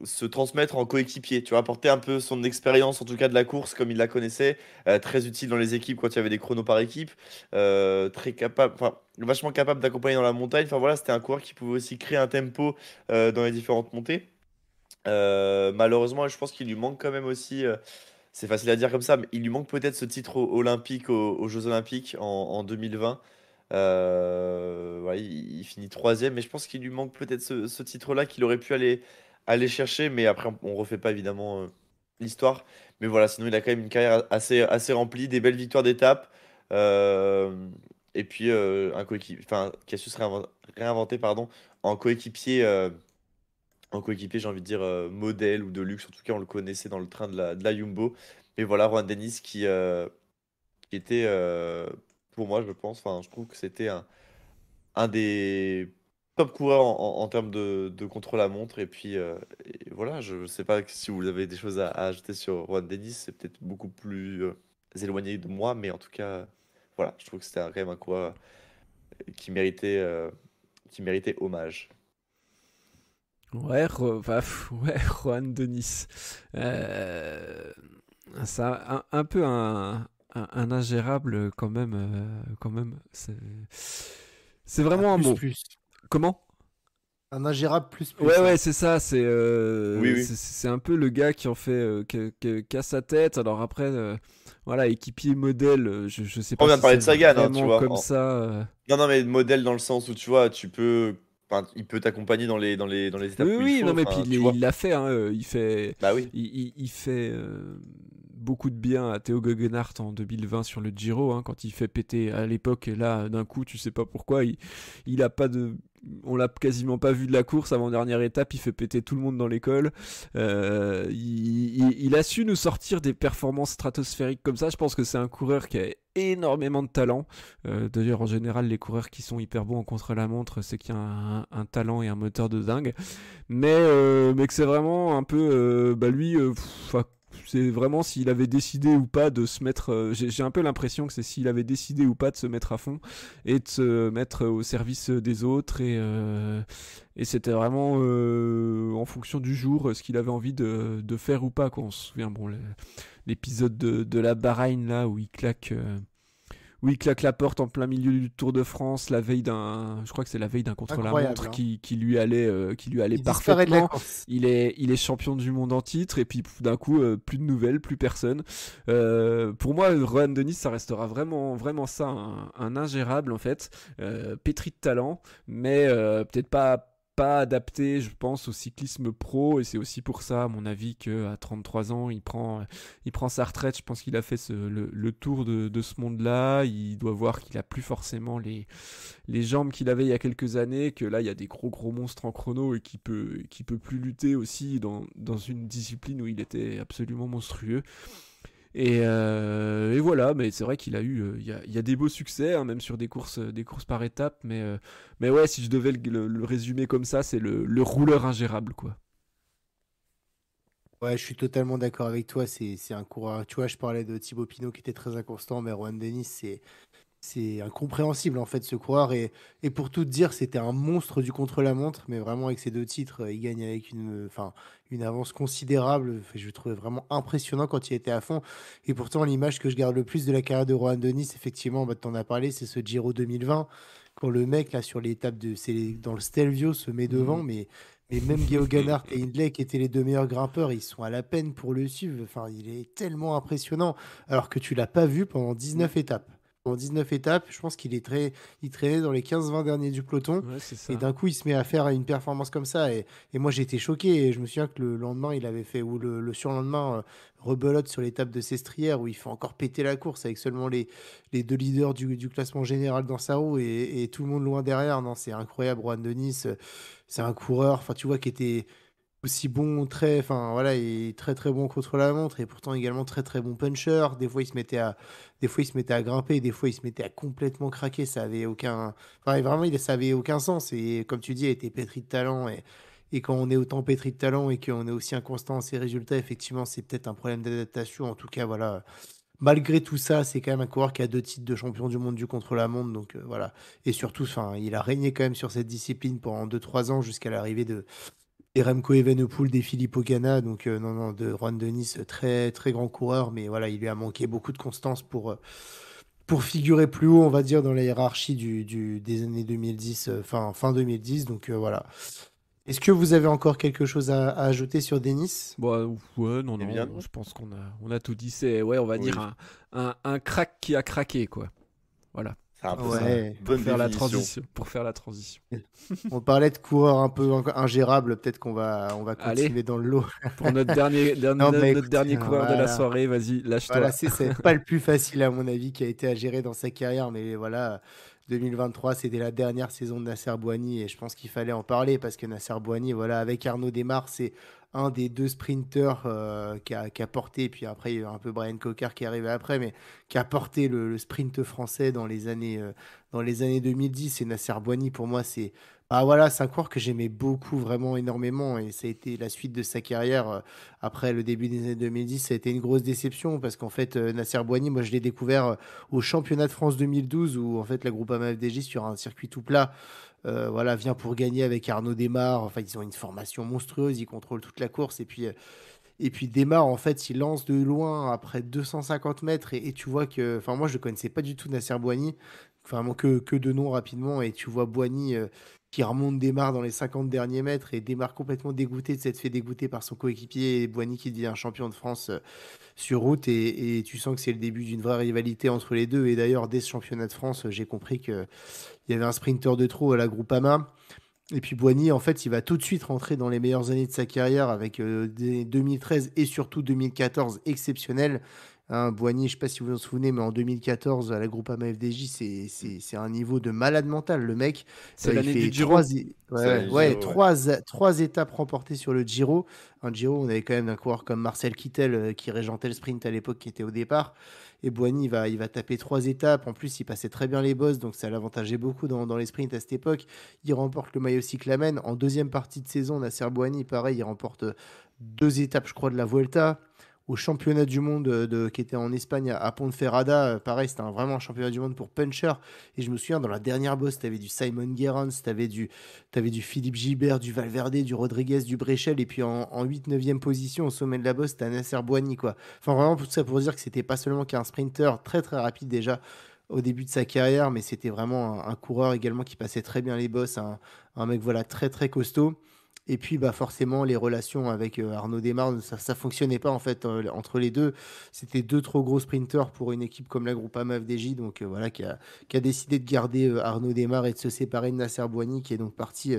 se transmettre en coéquipier, tu vois, apporter un peu son expérience, en tout cas de la course, comme il la connaissait, très utile dans les équipes quand il y avait des chronos par équipe, très capable, enfin, vachement capable d'accompagner dans la montagne. Enfin voilà, c'était un coureur qui pouvait aussi créer un tempo dans les différentes montées. Malheureusement, je pense qu'il lui manque quand même aussi, c'est facile à dire comme ça, mais il lui manque peut-être ce titre olympique aux Jeux Olympiques en 2020. Ouais, il finit troisième, mais je pense qu'il lui manque peut-être ce titre-là qu'il aurait pu aller chercher, mais après on refait pas évidemment l'histoire. Mais voilà, sinon il a quand même une carrière assez remplie, des belles victoires d'étape, euh, et puis un coéquipier, enfin qui a su se réinventer, pardon, en coéquipier. J'ai envie de dire modèle ou de luxe, en tout cas on le connaissait dans le train de la Jumbo. Mais voilà, Juan Dennis qui était, pour moi je pense, enfin je trouve que c'était un des top coureurs en termes de contre-la-montre. Et voilà, je sais pas si vous avez des choses à ajouter sur Juan Dennis, c'est peut-être beaucoup plus éloigné de moi, mais en tout cas, voilà, je trouve que c'était quand même un coureur qui méritait, euh, qui méritait hommage. Ouais, ouais, Juan Denis. Euh, C'est un peu un ingérable quand même. Quand même. C'est Ah, vraiment un plus, mot. plus. Comment? Un ingérable plus, Ouais, plus, hein. ouais, c'est ça. Oui, oui. C'est un peu le gars qui en fait qu'à sa tête. Alors après, voilà, équipier modèle. Je sais On pas vient de si parler c'est de Sagan, hein, tu vraiment vois. comme ça. Non, non, mais modèle dans le sens où tu vois, enfin, il peut t'accompagner dans les Oui, étapes où il oui, faut, non, mais puis enfin, tu vois. il l'a fait. Hein, Bah oui. il fait beaucoup de bien à Théo Gegenhardt en 2020 sur le Giro, hein, quand il fait péter à l'époque, et là, d'un coup, tu sais pas pourquoi, il a pas de... On l'a quasiment pas vu de la course avant dernière étape, il fait péter tout le monde dans l'école. Il a su nous sortir des performances stratosphériques comme ça. Je pense que c'est un coureur qui a énormément de talent. D'ailleurs, en général, les coureurs qui sont hyper bons en contre-la-montre, c'est qu'il y a un talent et un moteur de dingue. Mais que c'est vraiment un peu... lui... c'est vraiment s'il avait décidé ou pas de se mettre... j'ai un peu l'impression que c'est s'il avait décidé ou pas de se mettre à fond et de se mettre au service des autres. Et c'était vraiment en fonction du jour ce qu'il avait envie de faire ou pas, quoi. On se souvient, l'épisode de la Bahreïn, là, où il claque la porte en plein milieu du Tour de France, je crois que c'est la veille d'un contre-la-montre, hein. qui lui allait Il disparaît de la parfaitement. course. Il est champion du monde en titre, et puis d'un coup, plus de nouvelles, plus personne. Pour moi, Rohan Dennis, ça restera vraiment, vraiment ça, un ingérable, en fait. Pétri de talent, mais peut-être pas adapté, je pense, au cyclisme pro, et c'est aussi pour ça, à mon avis, qu'à 33 ans, il prend sa retraite. Je pense qu'il a fait le tour de ce monde-là. Il doit voir qu'il a plus forcément les jambes qu'il avait il y a quelques années, que là, il y a des gros monstres en chrono, et qui peut plus lutter aussi dans une discipline où il était absolument monstrueux. Et voilà, mais c'est vrai qu'il a eu, il y a des beaux succès, hein, même sur des courses par étapes, mais ouais, si je devais le résumer comme ça, c'est le rouleur ingérable, quoi. Ouais, je suis totalement d'accord avec toi. C'est un coureur. Tu vois, je parlais de Thibaut Pinot qui était très inconstant, mais Rohan Dennis, c'est incompréhensible en fait ce coureur. Et pour tout te dire, c'était un monstre du contre-la-montre, mais vraiment avec ces 2 titres, il gagne avec une avance considérable. Enfin, je le trouvais vraiment impressionnant quand il était à fond. Et pourtant, l'image que je garde le plus de la carrière de Rohan Dennis, effectivement, bah, tu en as parlé, c'est ce Giro 2020, quand le mec, là, sur l'étape dans le Stelvio, se met devant, mais même Geoghegan et Hindley, qui étaient les 2 meilleurs grimpeurs, ils sont à la peine pour le suivre. Enfin, il est tellement impressionnant, alors que tu l'as pas vu pendant 19 étapes. Pendant 19 étapes, je pense il traînait dans les 15-20 derniers du peloton. Ouais, c'est Et ça. d'un coup, il se met à faire une performance comme ça. Et moi, j'ai été choqué. Et je me souviens que le lendemain, il avait fait, ou le surlendemain, rebelote sur l'étape de Sestrière, où il fait encore péter la course avec seulement les 2 leaders du classement général dans sa roue, et tout le monde loin derrière. Non, c'est incroyable. Rohan Dennis, c'est un coureur, enfin, tu vois, qui était aussi bon, enfin voilà, il est très très bon contre la montre, et pourtant également très très bon puncher. Des fois il se mettait à grimper, des fois il se mettait à complètement craquer. Ça avait aucun, enfin vraiment, ça avait aucun sens. Et comme tu dis, il était pétri de talent. Et quand on est autant pétri de talent et qu'on est aussi inconstant dans ses résultats, effectivement, c'est peut-être un problème d'adaptation. En tout cas, voilà. Malgré tout ça, c'est quand même un coureur qui a 2 titres de champion du monde du contre-la-montre. Donc voilà. Et surtout, enfin, il a régné quand même sur cette discipline pendant 2-3 ans, jusqu'à l'arrivée des Remco Evenepoel, des Filippo Ganna. Donc non, de Rohan Dennis, très très grand coureur, mais voilà, il lui a manqué beaucoup de constance pour figurer plus haut, on va dire, dans la hiérarchie des années 2010, fin 2010. Donc voilà. Est-ce que vous avez encore quelque chose à ajouter sur Dennis? Bon, ouais, Eh bien, non, je pense qu'on a tout dit. C'est, ouais, on va oui, dire un crack qui a craqué, quoi. Voilà. c'est un peu ça. Ouais. Pour Bonne faire la définition. transition. Pour faire la transition. On parlait de coureurs un peu ingérables. Peut-être qu'on va Allez, continuer dans le lot. pour notre dernier, Non, bah notre écoute, dernier coureur de la voilà. soirée, vas-y, lâche-toi. Voilà, c'est pas le plus facile à mon avis qui a été à gérer dans sa carrière, mais voilà, 2023, c'était la dernière saison de Nasser Bouhanni, et je pense qu'il fallait en parler parce que Nasser Bouhanni, voilà, avec Arnaud Démare, c'est un des 2 sprinteurs qui a porté, et puis après il y a eu un peu Brian Cocard qui est arrivé après, mais qui a porté le sprint français dans les années 2010. Et Nasser Bouhanni, pour moi, c'est un coureur que j'aimais beaucoup, vraiment énormément, et ça a été la suite de sa carrière. Après le début des années 2010, ça a été une grosse déception, parce qu'en fait, Nasser Bouhanni, moi je l'ai découvert au championnat de France 2012, où en fait la Groupama FDJ, sur un circuit tout plat, voilà, vient pour gagner avec Arnaud Démare. Enfin, ils ont une formation monstrueuse, ils contrôlent toute la course, et puis Démare, en fait, il lance de loin après 250 mètres, et tu vois que, enfin, moi je ne connaissais pas du tout Nasser Bouhanni, vraiment que de nom rapidement, et tu vois Bouhanni qui remonte Démare dans les 50 derniers mètres, et Démare complètement dégoûté de s'être fait dégoûter par son coéquipier, et Bouhanni qui devient champion de France sur route, et tu sens que c'est le début d'une vraie rivalité entre les deux. Et d'ailleurs, dès ce championnat de France, j'ai compris qu'il y avait un sprinter de trop à la Groupama. Et puis Boigny, en fait, il va tout de suite rentrer dans les meilleures années de sa carrière avec des 2013 et surtout 2014 exceptionnels. Hein, Boigny, je ne sais pas si vous vous en souvenez, mais en 2014, à la Groupama FDJ, c'est un niveau de malade mental. Le mec, C'est il l'année du fait Giro. trois étapes remportées sur le Giro. Un Giro, on avait quand même un coureur comme Marcel Kittel qui régentait le sprint à l'époque, qui était au départ. Et Boigny, il va taper 3 étapes. En plus, il passait très bien les bosses, donc ça l'avantageait beaucoup dans les sprints à cette époque. Il remporte le maillot cyclamen. En deuxième partie de saison, Nasser Boigny, pareil, il remporte 2 étapes, je crois, de la Vuelta. Au championnat du monde qui était en Espagne à Ponferrada, pareil, c'était vraiment un championnat du monde pour puncher. Et je me souviens, dans la dernière bosse, tu avais du Simon Gerrans, t'avais du Philippe Gilbert, du Valverde, du Rodriguez, du Brechel. Et puis en 8-9e position au sommet de la bosse, tu as Nasser Boigny, quoi. Enfin, vraiment, tout ça pour dire que c'était pas seulement qu'un sprinter très très rapide déjà au début de sa carrière, mais c'était vraiment un coureur également qui passait très bien les bosses, un mec voilà très très costaud. Et puis bah forcément les relations avec Arnaud Démare, ça fonctionnait pas en fait entre les deux. C'était deux trop gros sprinters pour une équipe comme la Groupama FDJ, donc voilà qui a décidé de garder Arnaud Démare et de se séparer de Nasser Boigny, qui est donc parti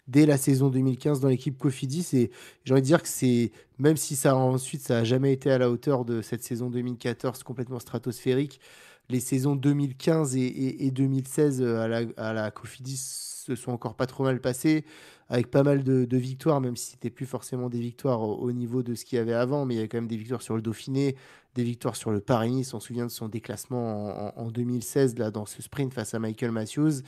dès la saison 2015 dans l'équipe Cofidis. Et j'ai envie de dire que c'est, même si ça ensuite ça a jamais été à la hauteur de cette saison 2014 complètement stratosphérique, les saisons 2015 et 2016 à la Cofidis se sont encore pas trop mal passées, avec pas mal de victoires, même si c'était plus forcément des victoires au niveau de ce qu'il y avait avant, mais il y a quand même des victoires sur le Dauphiné, des victoires sur le Paris-Nice. On se souvient de son déclassement en 2016 là, dans ce sprint face à Michael Matthews.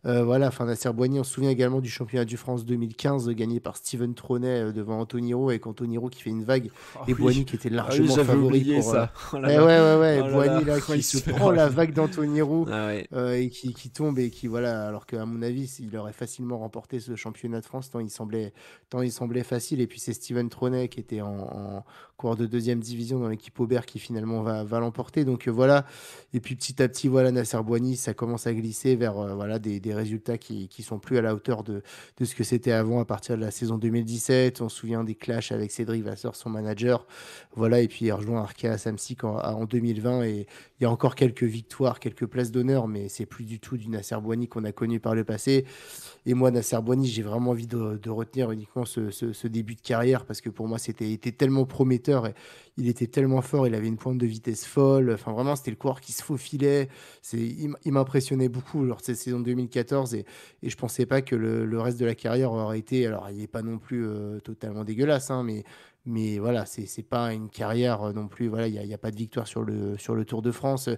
Voilà, enfin, Nasser Boigny, on se souvient également du championnat du France 2015 gagné par Steven Tronet devant Antoniro, avec Antoniro qui fait une vague et Boigny qui était largement favori pour ça. Oh ouais, Oh Boigny là qui se prend la vague d'Antoniro et qui tombe et qui voilà, alors qu'à mon avis il aurait facilement remporté ce championnat de France tant il semblait facile. Et puis c'est Steven Tronet qui était en coureur de deuxième division dans l'équipe Aubert qui finalement va l'emporter. Donc voilà. Et puis petit à petit voilà, Nasser Boigny, ça commence à glisser vers voilà des résultats qui sont plus à la hauteur de ce que c'était avant à partir de la saison 2017. On se souvient des clashs avec Cédric Vasseur, son manager. Voilà, et puis il rejoint Arkea Samsic en 2020 et il y a encore quelques victoires, quelques places d'honneur, mais c'est plus du tout du Nasser Boigny qu'on a connu par le passé. Et moi, Nasser Boigny, j'ai vraiment envie de retenir uniquement ce début de carrière parce que pour moi, était tellement prometteur. Et il était tellement fort, il avait une pointe de vitesse folle. Enfin, vraiment, c'était le coureur qui se faufilait. Il m'impressionnait beaucoup lors de cette saison 2014 et je pensais pas que le reste de la carrière aurait été. Alors, il n'est pas non plus totalement dégueulasse, hein, mais voilà, c'est pas une carrière non plus. Voilà, il y a pas de victoire sur le Tour de France.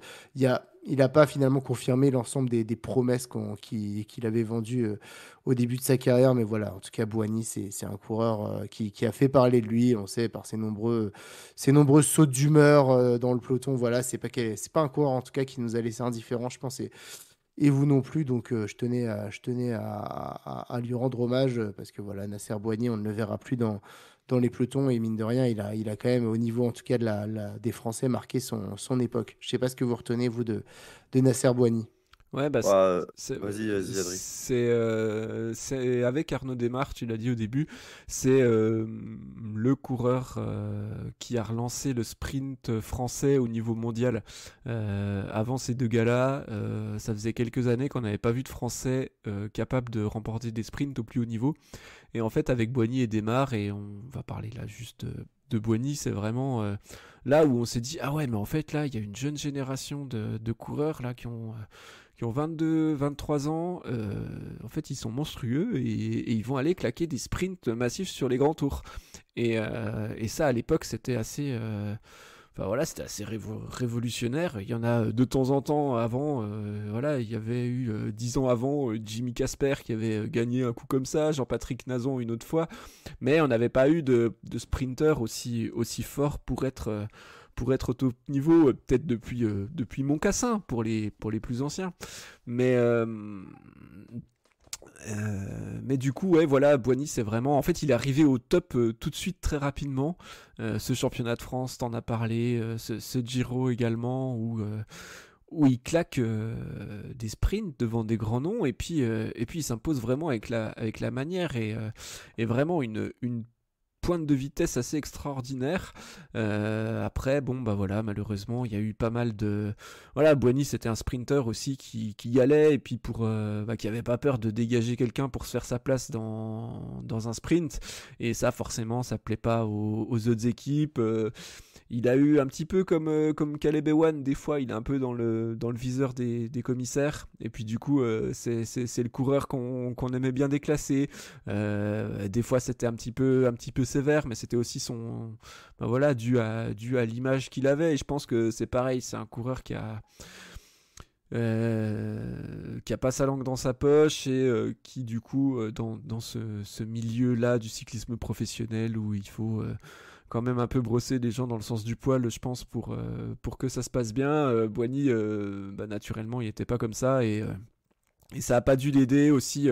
Il n'a pas finalement confirmé l'ensemble des promesses qu'il avait vendues au début de sa carrière. Mais voilà, en tout cas, Boigny, c'est un coureur qui a fait parler de lui. On sait par ses nombreux sauts d'humeur dans le peloton. Voilà, c'est pas un coureur en tout cas qui nous a laissé indifférents, je pense. Et vous non plus, donc je tenais à lui rendre hommage parce que voilà, Nasser Boigny, on ne le verra plus dans les pelotons et mine de rien, il a quand même au niveau en tout cas des Français marqué son époque. Je ne sais pas ce que vous retenez vous de Nasser Boigny. Ouais, bah, vas-y, Adrien. C'est avec Arnaud Démare, tu l'as dit au début, c'est le coureur qui a relancé le sprint français au niveau mondial. Avant ces deux gars-là, ça faisait quelques années qu'on n'avait pas vu de Français capables de remporter des sprints au plus haut niveau. Et en fait, avec Boigny et Démare, et on va parler là juste de Boigny, c'est vraiment là où on s'est dit, ah ouais, mais en fait, là, il y a une jeune génération de coureurs là qui ont 22, 23 ans, en fait ils sont monstrueux et ils vont aller claquer des sprints massifs sur les grands tours. Et ça à l'époque c'était assez... Enfin voilà, c'était assez révolutionnaire. Il y en a de temps en temps avant, voilà, il y avait eu 10 ans avant Jimmy Casper qui avait gagné un coup comme ça, Jean-Patrick Nazon une autre fois, mais on n'avait pas eu de sprinter aussi fort pour être au top niveau, peut-être depuis Moncassin pour les plus anciens. Mais du coup, ouais, voilà, Boigny, c'est vraiment... En fait, il est arrivé au top tout de suite, très rapidement. Ce championnat de France, t'en as parlé, ce Giro également, où il claque des sprints devant des grands noms, et puis il s'impose vraiment avec la manière, et vraiment une pointe de vitesse assez extraordinaire. Après, bon, bah voilà, malheureusement, il y a eu pas mal de... Voilà, Boigny, c'était un sprinter aussi qui y allait, et puis qui avait pas peur de dégager quelqu'un pour se faire sa place dans un sprint. Et ça, forcément, ça plaît pas aux autres équipes. Il a eu un petit peu comme Caleb Ewan, des fois il est un peu dans le viseur des commissaires, et puis du coup c'est le coureur qu'on aimait bien déclasser. Des fois c'était un petit peu sévère, mais c'était aussi voilà, dû à l'image qu'il avait, et je pense que c'est pareil, c'est un coureur qui a pas sa langue dans sa poche, et qui du coup dans ce milieu-là du cyclisme professionnel où il faut quand même un peu brosser les gens dans le sens du poil, je pense, pour que ça se passe bien. Boigny, naturellement, il n'était pas comme ça, et ça n'a pas dû l'aider aussi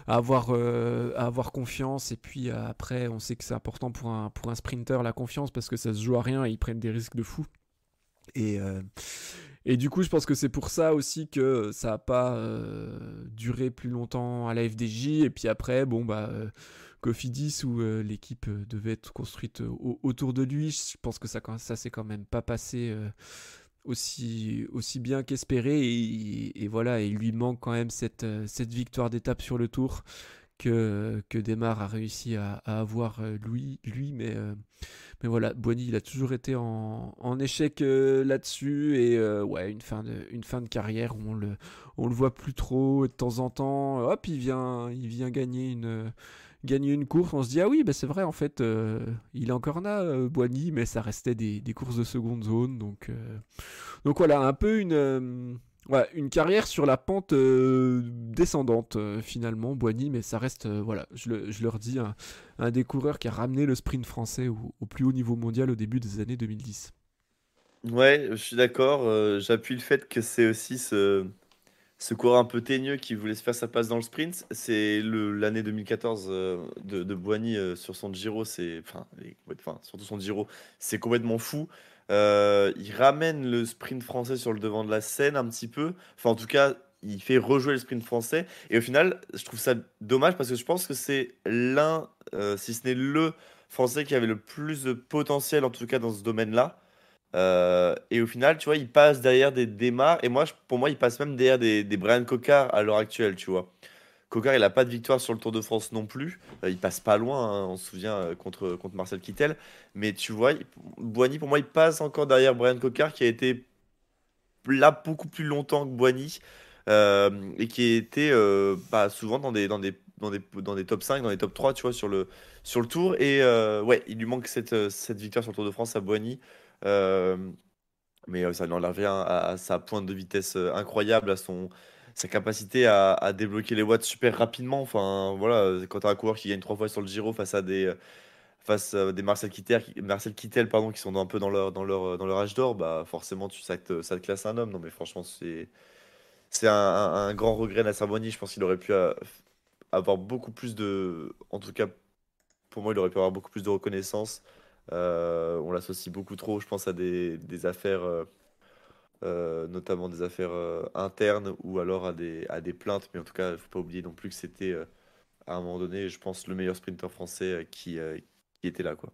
à avoir confiance. Et puis après, on sait que c'est important pour un sprinter, la confiance, parce que ça se joue à rien et ils prennent des risques de fou. Et du coup, je pense que c'est pour ça aussi que ça n'a pas duré plus longtemps à la FDJ. Et puis après, bon, Cofidis, où l'équipe devait être construite autour de lui, je pense que ça s'est quand même pas passé aussi bien qu'espéré. Et voilà, il lui manque quand même cette victoire d'étape sur le Tour que Desmar a réussi à avoir lui, mais voilà, Boigny, il a toujours été en échec là-dessus, et ouais, une fin de carrière où on le voit plus trop, et de temps en temps, hop, il vient gagner une course, on se dit ah oui, bah c'est vrai, en fait il est encore là, Boigny, mais ça restait des courses de seconde zone, donc voilà, un peu ouais, une carrière sur la pente descendante finalement, Boigny, mais ça reste, voilà, je le redis, un des coureurs qui a ramené le sprint français au plus haut niveau mondial au début des années 2010. Ouais, je suis d'accord. J'appuie le fait que c'est aussi ce coureur un peu teigneux qui voulait se faire sa place dans le sprint. C'est l'année 2014 de Boigny sur son Giro. Surtout son Giro, c'est complètement fou. Il ramène le sprint français sur le devant de la scène un petit peu. Enfin, en tout cas, il fait rejouer le sprint français. Et au final, je trouve ça dommage parce que je pense que c'est si ce n'est le français qui avait le plus de potentiel, en tout cas dans ce domaine-là. Et au final, tu vois, il passe derrière des Démarre. Et moi, pour moi, il passe même derrière des Brian Cocard à l'heure actuelle, tu vois. Cocard, il a pas de victoire sur le Tour de France non plus. Il passe pas loin, hein, on se souvient, contre Marcel Kittel. Mais tu vois, Boigny, pour moi, il passe encore derrière Brian Cocard, qui a été là beaucoup plus longtemps que Boigny. Et qui était souvent dans des top 5, dans les top 3, tu vois, sur le Tour. Et ouais, il lui manque cette victoire sur le Tour de France à Boigny. Euh, mais ça n'enlève rien à sa pointe de vitesse incroyable, sa capacité à débloquer les watts super rapidement. Enfin, voilà, quand tu as un coureur qui gagne 3 fois sur le Giro face à des Marcel Kittel, pardon, qui sont un peu dans leur âge d'or, bah forcément, ça te classe un homme. Non, mais franchement, c'est un grand regret, Nasser Boigny. Je pense qu'il aurait pu avoir beaucoup plus de. En tout cas, pour moi, il aurait pu avoir beaucoup plus de reconnaissance. On l'associe beaucoup trop, je pense, à des affaires, notamment des affaires internes, ou alors à des plaintes. Mais en tout cas, il ne faut pas oublier non plus que c'était, à un moment donné, je pense, le meilleur sprinter français qui était là, quoi.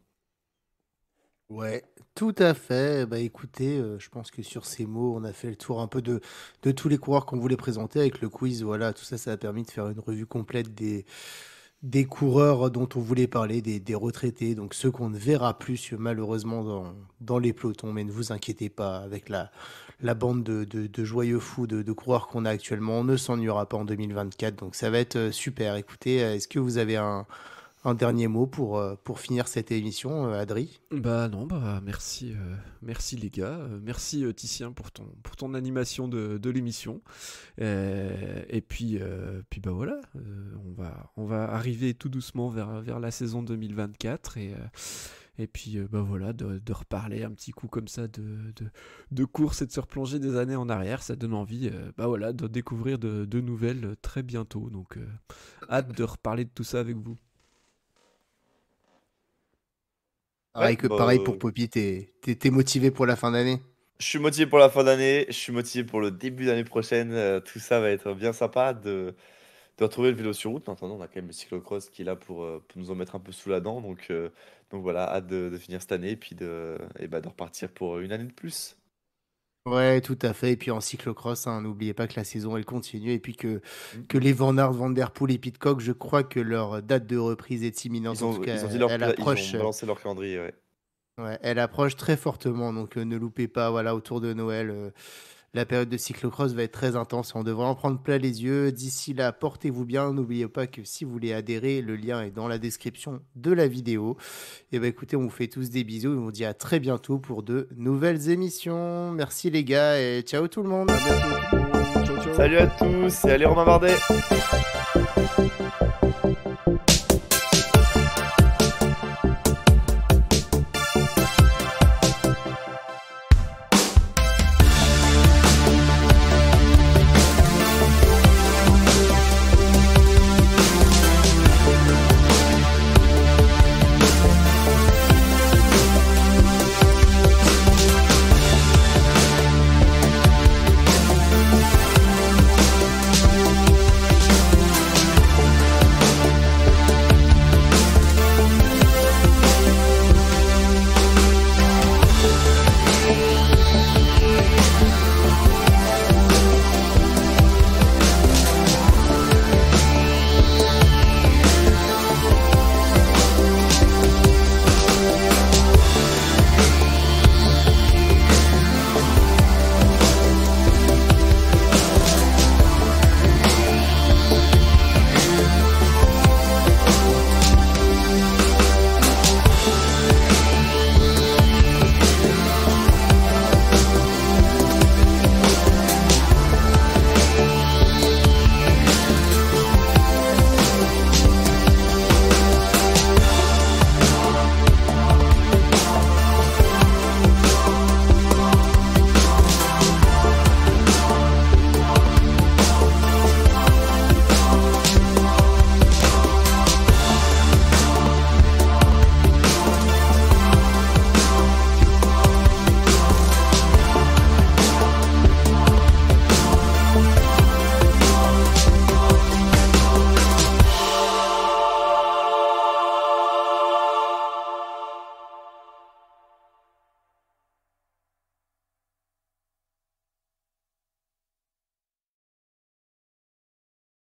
Ouais, tout à fait. Bah écoutez, je pense que sur ces mots, on a fait le tour un peu de tous les coureurs qu'on voulait présenter avec le quiz. Voilà, tout ça, ça a permis de faire une revue complète des coureurs dont on voulait parler, des retraités, donc ceux qu'on ne verra plus malheureusement dans les pelotons. Mais ne vous inquiétez pas, avec la bande de joyeux fous de coureurs qu'on a actuellement, on ne s'ennuiera pas en 2024. Donc ça va être super. Écoutez, est-ce que vous avez un dernier mot pour finir cette émission, Adri? Bah non, merci les gars, merci Titien pour ton animation de l'émission. Et puis bah voilà, on va arriver tout doucement vers la saison 2024, et puis bah voilà, de reparler un petit coup comme ça de course, et de se replonger des années en arrière. Ça donne envie, bah voilà, de découvrir de nouvelles très bientôt. Donc hâte de reparler de tout ça avec vous. Ouais, Pareil pour Poppy, t'es motivé pour la fin d'année? je suis motivé pour la fin d'année, je suis motivé pour le début d'année prochaine. Tout ça va être bien sympa de retrouver le vélo sur route. Maintenant, on a quand même le cyclocross qui est là pour nous en mettre un peu sous la dent. Donc voilà, hâte de finir cette année et puis de repartir pour une année de plus. Ouais, tout à fait. Et puis en cyclocross, hein, n'oubliez pas que la saison, elle continue. Et puis Mm. que les Van Aert, Van Der Poel et Pidcock, je crois que leur date de reprise est imminente. En tout cas, Ils ont dit elle ils ont approche. balancé leur calendrier, ouais. Ouais, elle approche très fortement. Donc ne loupez pas, voilà, autour de Noël. La période de cyclocross va être très intense. On devrait en prendre plein les yeux. D'ici là, portez-vous bien. N'oubliez pas que si vous voulez adhérer, le lien est dans la description de la vidéo. Et ben écoutez, on vous fait tous des bisous et on vous dit à très bientôt pour de nouvelles émissions. Merci les gars et ciao tout le monde. À bientôt tout le monde. Ciao, ciao. Salut à tous et allez Romain Bardet!